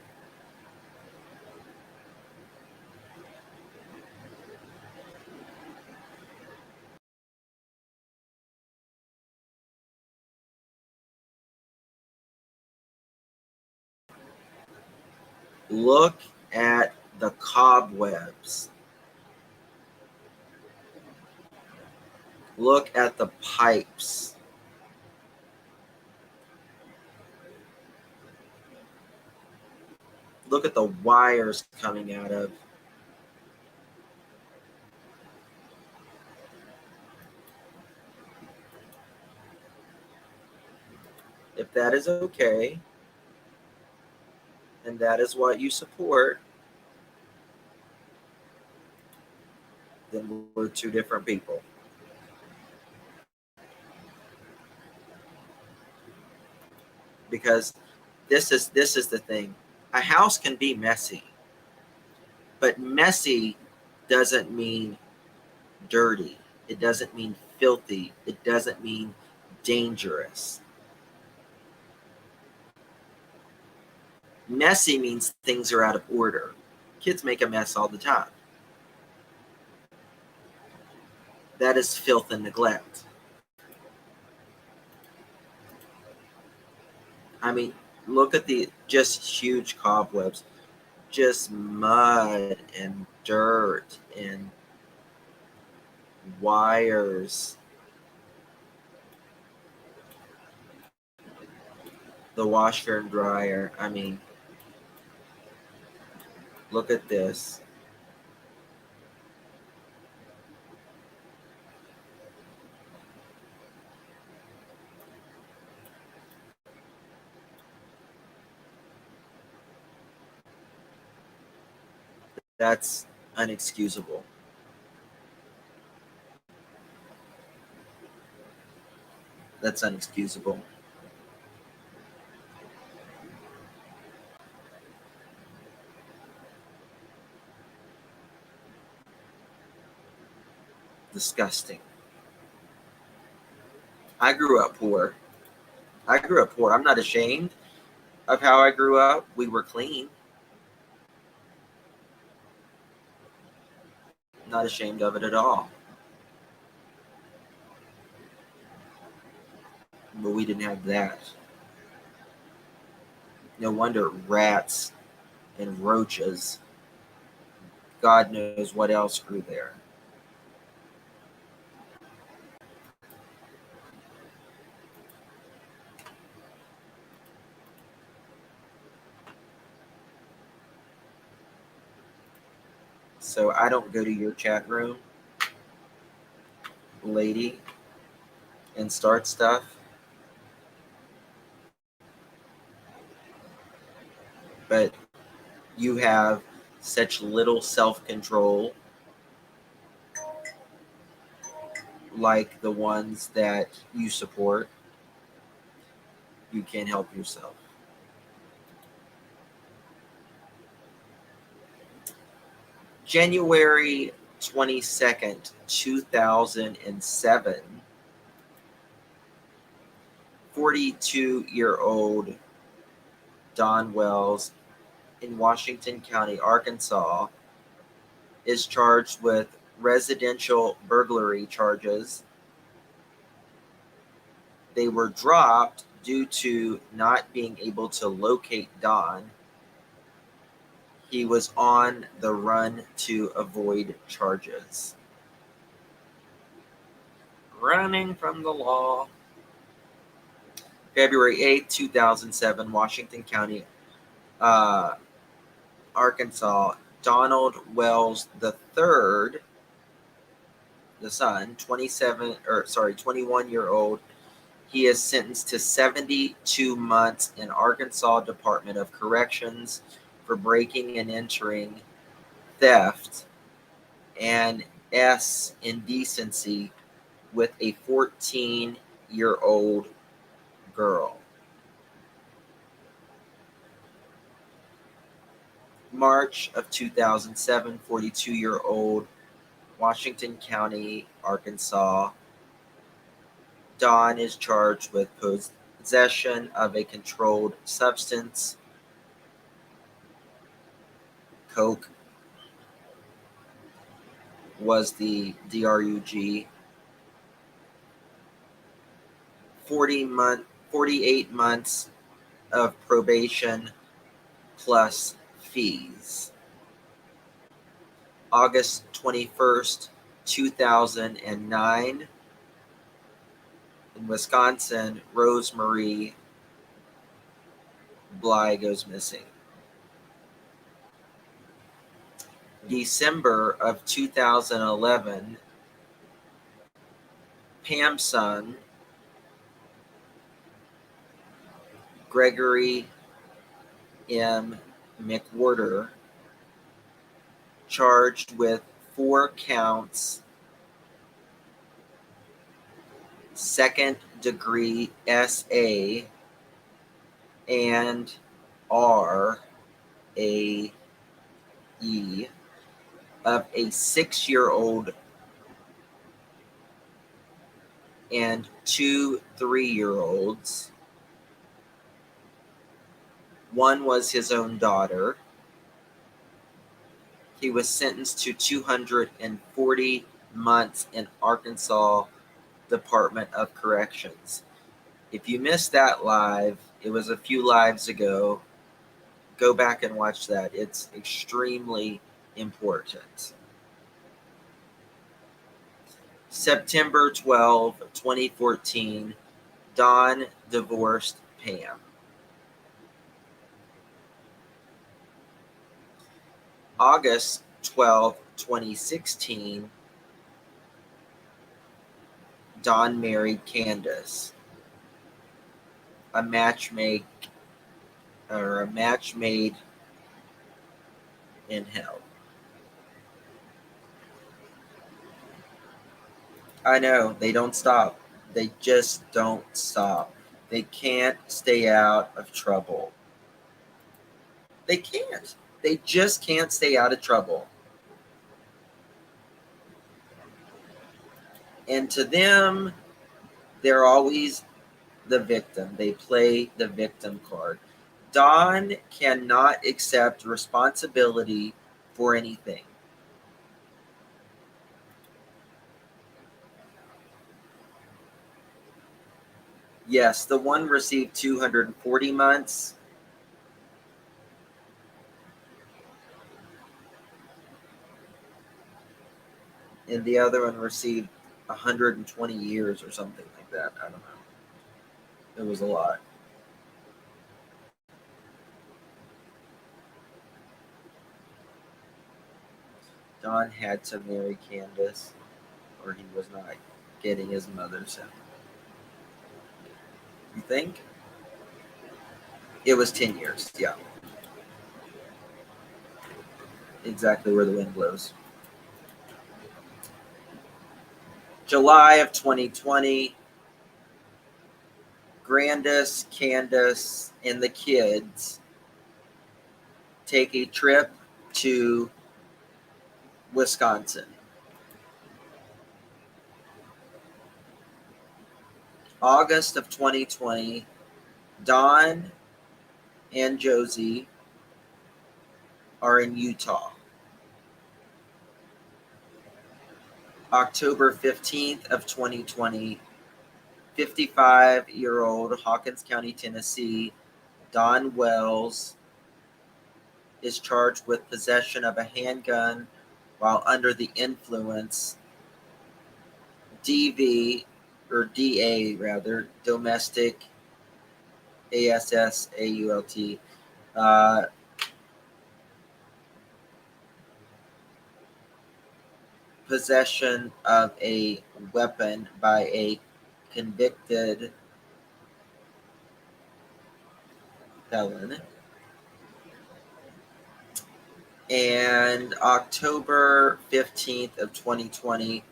[SPEAKER 2] Look at the cobwebs. Look at the pipes. Look at the wires coming out of. If that is okay, and that is what you support, then we're two different people. Because this is the thing. A house can be messy, but messy doesn't mean dirty. It doesn't mean filthy. It doesn't mean dangerous. Messy means things are out of order. Kids make a mess all the time. That is filth and neglect. I mean, look at the just huge cobwebs, just mud and dirt and wires. The washer and dryer. I mean, look at this. That's unexcusable. That's unexcusable. Disgusting. I grew up poor. I'm not ashamed of how I grew up. We were clean. Not ashamed of it at all. But we didn't have that. No wonder rats and roaches. God knows what else grew there. So I don't go to your chat room, lady, and start stuff. But you have such little self-control, like the ones that you support. You can't help yourself. January 22nd, 2007, 42-year-old Don Wells in Washington County, Arkansas, is charged with residential burglary charges. They were dropped due to not being able to locate Don. He was on the run to avoid charges. Running from the law. February 8th, 2007, Washington County, Arkansas, Donald Wells III, the son, 21-year-old. He is sentenced to 72 months in Arkansas Department of Corrections for breaking and entering, theft, and indecency with a 14-year-old girl. March of 2007, 42-year-old Washington County, Arkansas. Don is charged with possession of a controlled substance, coke was the DRUG. 48 months of probation plus fees. August 21st, 2009, in Wisconsin, Rosemarie Bly goes missing. December of 2011, Pam's son, Gregory M. McWhorter, charged with 4 counts, second-degree SA and RAE of a 6-year-old and 2 3-year-olds. One was his own daughter. He was sentenced to 240 months in Arkansas Department of Corrections. If you missed that live, it was a few lives ago. Go back and watch that. It's extremely important. September 12, 2014, Don divorced Pam. August 12, 2016, Don married Candace. A match made in hell. I know, they don't stop. They just don't stop. They can't stay out of trouble. They can't. They just can't stay out of trouble. And to them, they're always the victim. They play the victim card. Don cannot accept responsibility for anything. Yes, the one received 240 months. And the other one received 120 years or something like that. I don't know. It was a lot. Don had to marry Candace, or he was not getting his mother's in. You think? It was 10 years, yeah. Exactly where the wind blows. July of 2020, Candace, and the kids take a trip to Wisconsin. August of 2020, Don and Josie are in Utah. October 15th of 2020, 55-year-old Hawkins County, Tennessee, Don Wells is charged with possession of a handgun while under the influence. DV, or DA rather, domestic, ASSAULT, possession of a weapon by a convicted felon. And October 15th of 2020,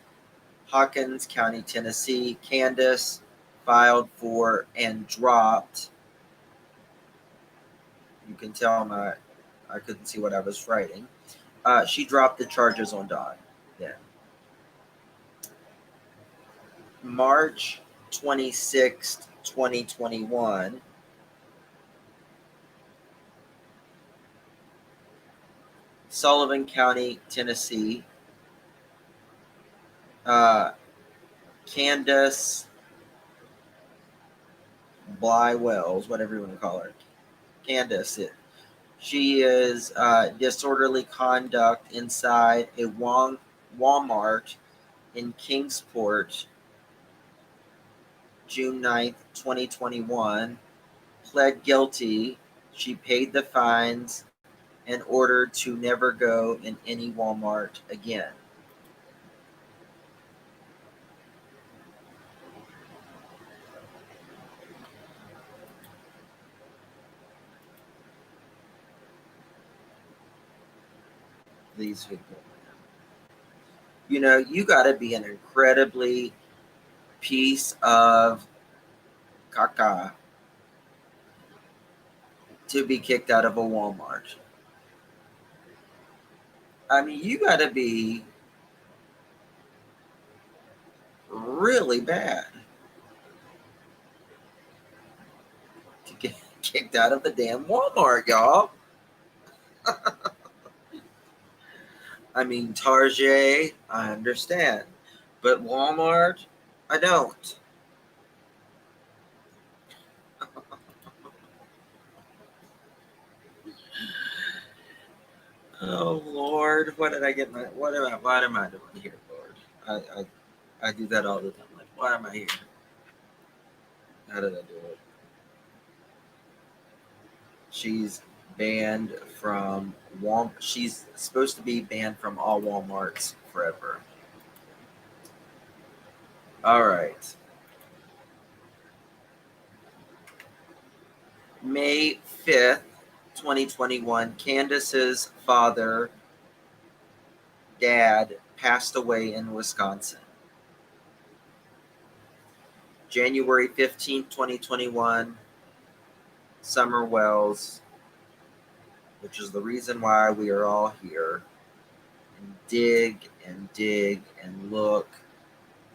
[SPEAKER 2] Hawkins County, Tennessee, Candace filed for and dropped. You can tell I couldn't see what I was writing. She dropped the charges on Don. Yeah. March 26th, 2021, Sullivan County, Tennessee, Candace Bly Wells, whatever you want to call her, Candace. She is disorderly conduct inside a Walmart in Kingsport, June 9th, 2021, pled guilty. She paid the fines and ordered to never go in any Walmart again. These people. You know, you got to be an incredibly piece of caca to be kicked out of a Walmart. I mean, you got to be really bad to get kicked out of the damn Walmart, y'all. I mean, Target, I understand. But Walmart, I don't. Oh Lord, what did I get what am I doing here, Lord? I do that all the time. Like, why am I here? How did I do it? She's banned from Walmart. She's supposed to be banned from all Walmarts forever. All right. May 5th, 2021, Candace's dad, passed away in Wisconsin. January 15th, 2021, Summer Wells, which is the reason why we are all here, and dig and look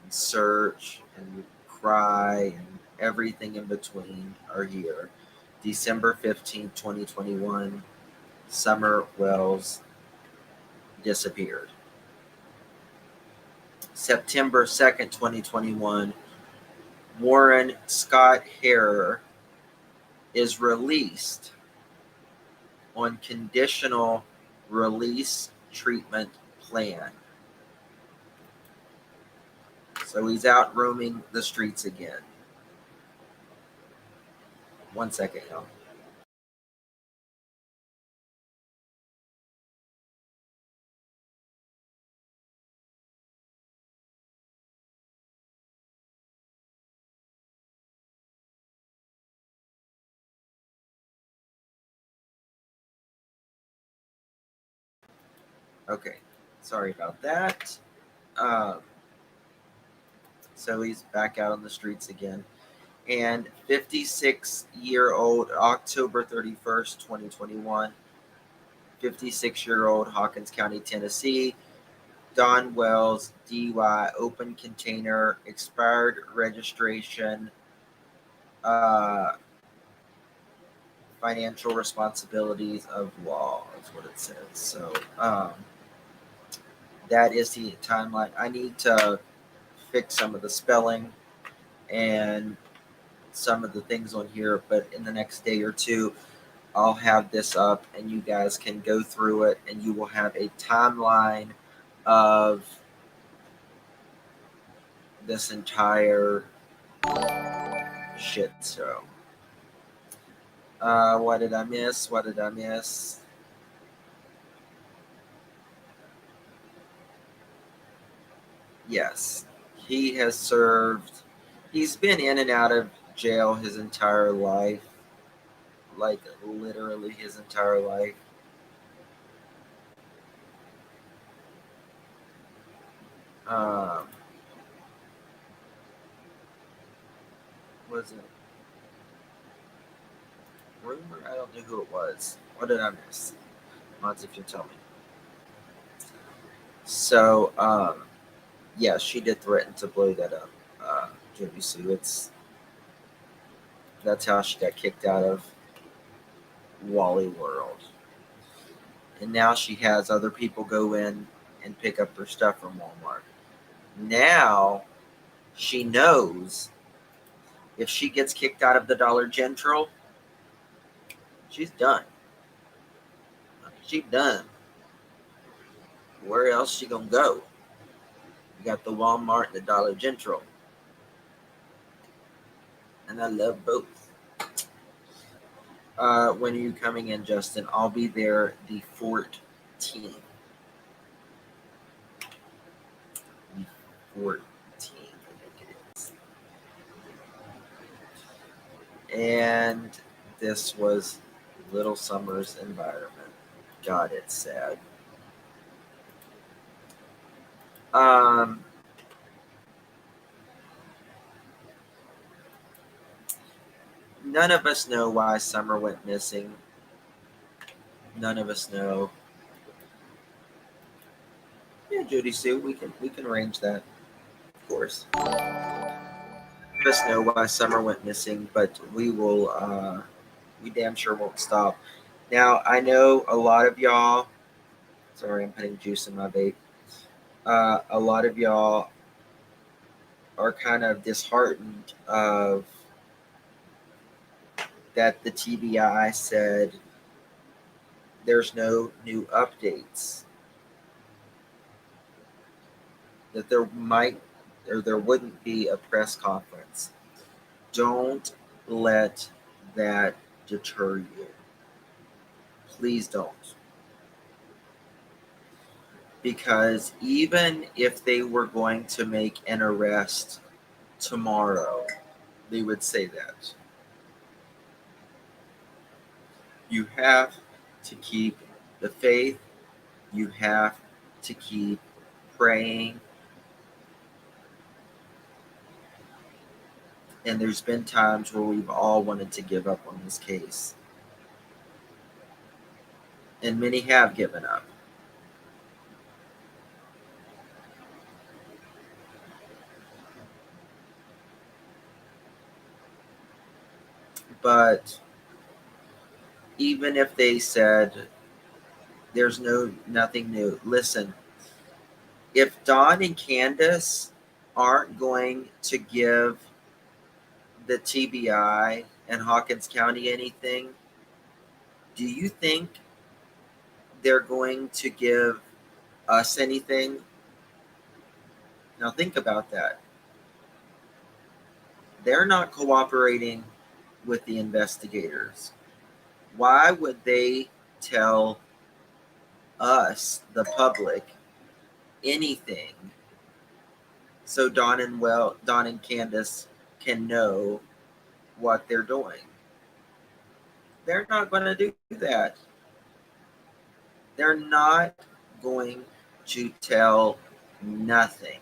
[SPEAKER 2] and search and cry and everything in between are here. December 15th, 2021, Summer Wells disappeared. September 2nd, 2021, Warren Scott Harrer is released on conditional release treatment plan. So he's out roaming the streets again. 1 second, y'all. Okay, sorry about that. So he's back out on the streets again. And 56-year-old, October 31st, 2021, 56-year-old Hawkins County, Tennessee, Don Wells, DUI, open container, expired registration, uh, financial responsibilities of law is what it says. So that is the timeline. I need to fix some of the spelling and some of the things on here, but in the next day or two, I'll have this up and you guys can go through it and you will have a timeline of this entire shit show. What did I miss? What did I miss? Yes, he has served, he's been in and out of jail his entire life, like literally his entire life. Um, was it rumor? I don't know who it was. What did I miss? Mods, if you tell me. So, yeah, she did threaten to blow that up. Jimmy Sue. That's how she got kicked out of Wally World. And now she has other people go in and pick up her stuff from Walmart. Now she knows if she gets kicked out of the Dollar General, she's done. She's done. Where else she gonna go? You got the Walmart and the Dollar General, and I love both. When are you coming in, Justin? I'll be there the 14th. The 14th, I think it is. And this was Little Summer's environment. God, it's sad. Um, None of us know why Summer went missing. None of us know. Yeah, Judy Sue, we can arrange that, of course. None of us know why Summer went missing, but we will. We damn sure won't stop. Now I know a lot of y'all. Sorry, I'm putting juice in my vape. A lot of y'all are kind of disheartened of that the TBI said there's no new updates. That there might or there wouldn't be a press conference. Don't let that deter you. Please don't. Because even if they were going to make an arrest tomorrow, they would say that. You have to keep the faith. You have to keep praying. And there's been times where we've all wanted to give up on this case. And many have given up. But even if they said there's nothing new, listen, if Don and Candace aren't going to give the TBI and Hawkins County anything, do you think they're going to give us anything? Now think about that. They're not cooperating with the investigators. Why would they tell us, the public, anything so Don and Candace can know what they're doing? They're not going to do that. They're not going to tell nothing.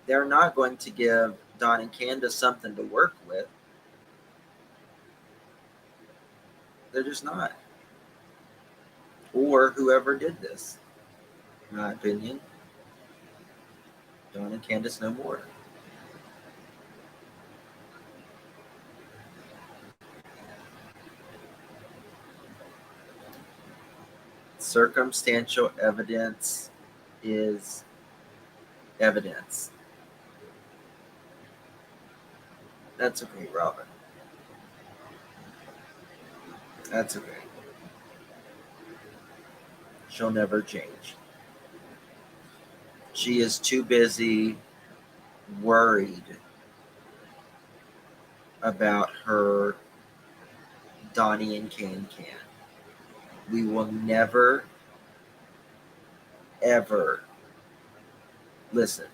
[SPEAKER 2] They're not going to give Don and Candace something to work with. They're just not. Or whoever did this. In my opinion, Don and Candace no more. Circumstantial evidence is evidence. That's okay, Robin. That's okay. She'll never change. She is too busy worried about her Donnie and Can. We will never, ever listen.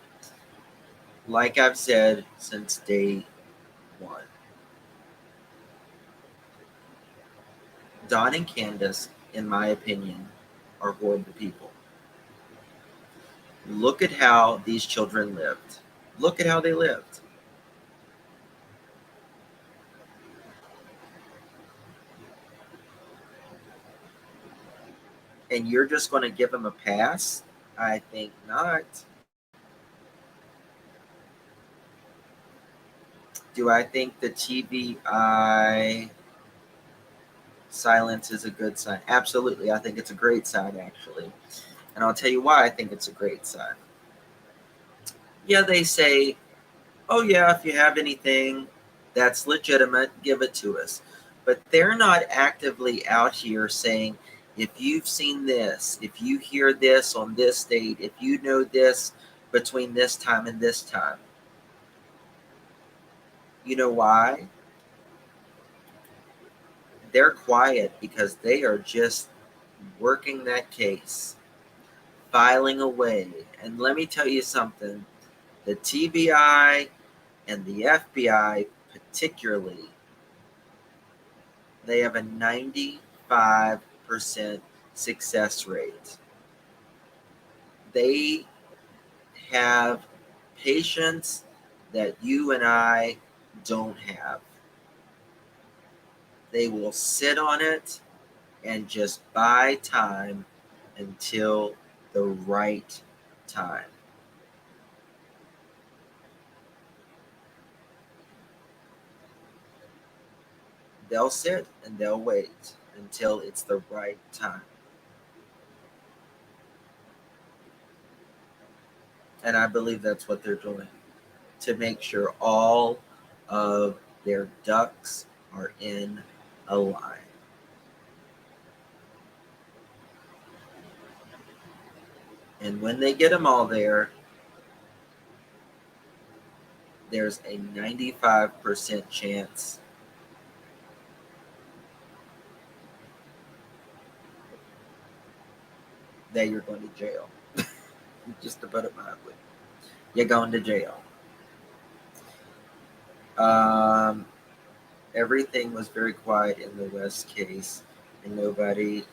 [SPEAKER 2] Like I've said since day one, Don and Candace, in my opinion, are horrible people. Look at how these children lived. Look at how they lived. And you're just going to give them a pass? I think not. Do I think the TBI silence is a good sign? Absolutely. I think it's a great sign, actually. And I'll tell you why I think it's a great sign. Yeah, they say, oh, yeah, if you have anything that's legitimate, give it to us. But they're not actively out here saying, if you've seen this, if you hear this on this date, if you know this between this time and this time. You know why? They're quiet because they are just working that case, filing away. And let me tell you something, the TBI and the FBI particularly, they have a 95% success rate. They have patience that you and I don't have. They will sit on it and just buy time until the right time. They'll sit and they'll wait until it's the right time. And I believe that's what they're doing, to make sure all of their ducks are in a line. And when they get them all there, there's a 95% chance that you're going to jail. Just to put it mildly. You're going to jail. Everything was very quiet in the West case, and nobody,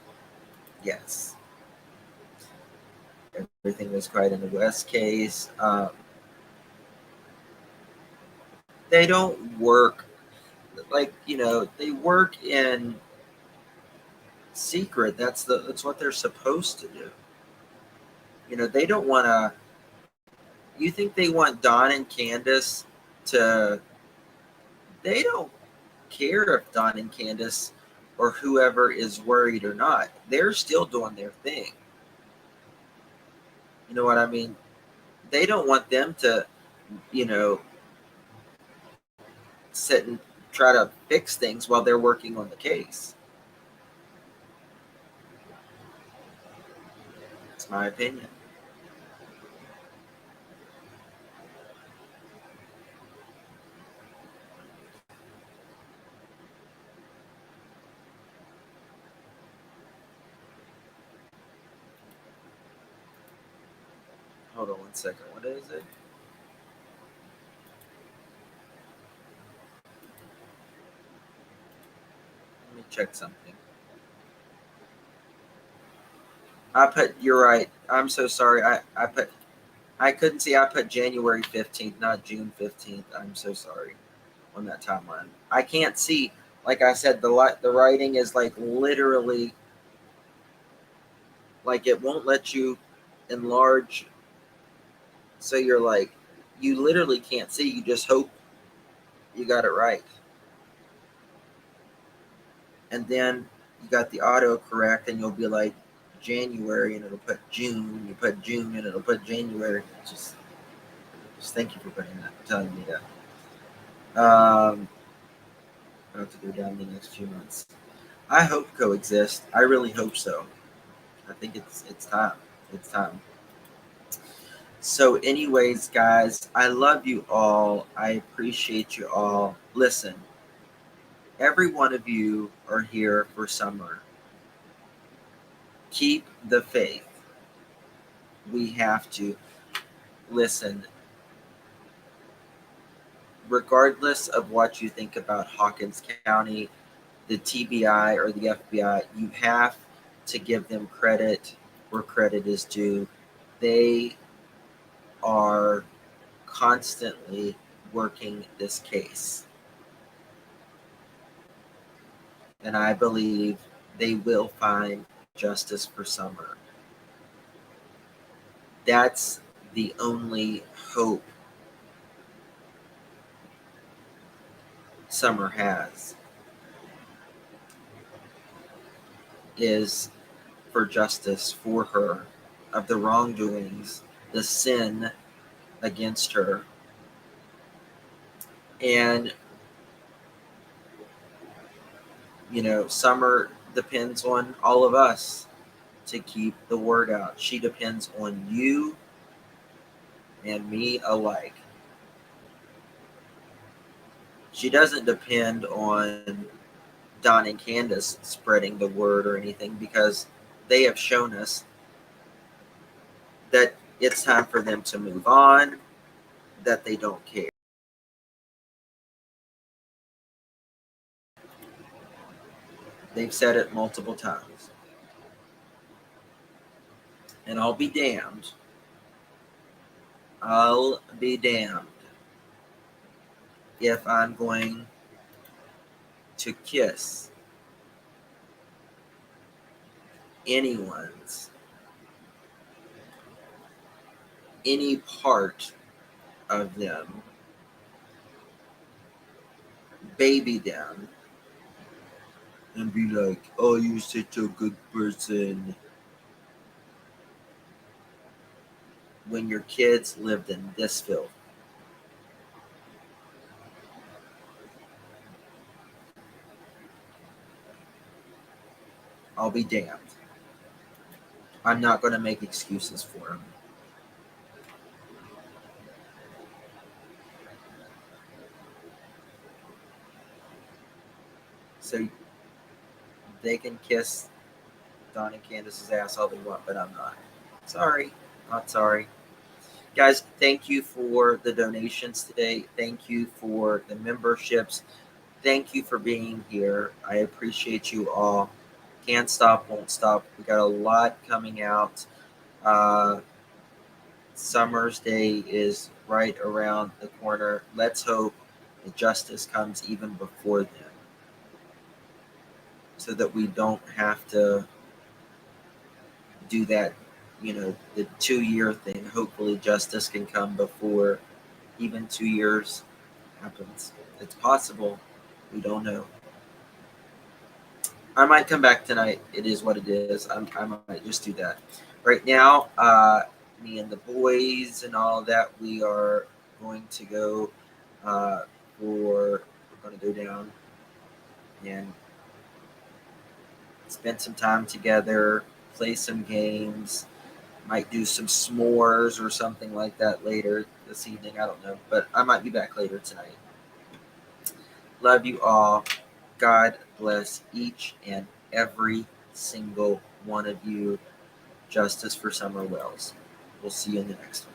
[SPEAKER 2] yes. Everything was quiet in the West case. They don't work, like, they work in secret. That's what they're supposed to do. They don't want to. You think they want Don and Candace to? They don't care if Don and Candace or whoever is worried or not. They're still doing their thing. You know what I mean? They don't want them to, sit and try to fix things while they're working on the case. It's my opinion. Hold on 1 second. What is it? Let me check something. You're right. I'm so sorry. I couldn't see. I put January 15th, not June 15th. I'm so sorry on that timeline. I can't see Like I said, the writing is like literally, like it won't let you enlarge. So you're like, you literally can't see. You just hope you got it right. And then you got the auto correct, and you'll be like January, and it'll put June. You put June, and it'll put January. Just thank you for putting that, telling me that. I have to go down the next few months. I hope coexist. I really hope so. I think it's time. It's time. So, anyways, guys, I love you all. I appreciate you all. Listen, every one of you are here for summer. Keep the faith. We have to listen. Regardless of what you think about Hawkins County, the TBI, or the FBI, you have to give them credit where credit is due. They are constantly working this case. And I believe they will find justice for Summer. That's the only hope Summer has, is for justice for her, of the wrongdoings, the sin against her. And, Summer depends on all of us to keep the word out. She depends on you and me alike. She doesn't depend on Don and Candace spreading the word or anything, because they have shown us that it's time for them to move on, that they don't care. They've said it multiple times. And I'll be damned. I'll be damned if I'm going to kiss anyone's, any part of them, baby them, and be like, oh, you're such a good person, when your kids lived in this filth. I'll be damned. I'm not going to make excuses for them. So they can kiss Don and Candace's ass all they want, but I'm not. Sorry. Not sorry. Guys, thank you for the donations today. Thank you for the memberships. Thank you for being here. I appreciate you all. Can't stop, won't stop. We got a lot coming out. Summer's Day is right around the corner. Let's hope that justice comes even before then, so that we don't have to do that, the 2-year thing. Hopefully justice can come before even 2 years happens. It's possible. We don't know. I might come back tonight. It is what it is. I might just do that. Right now, me and the boys and all of that, we are going to go we're going to go down and spend some time together, play some games, might do some s'mores or something like that later this evening. I don't know, but I might be back later tonight. Love you all. God bless each and every single one of you. Justice for Summer Wells. We'll see you in the next one.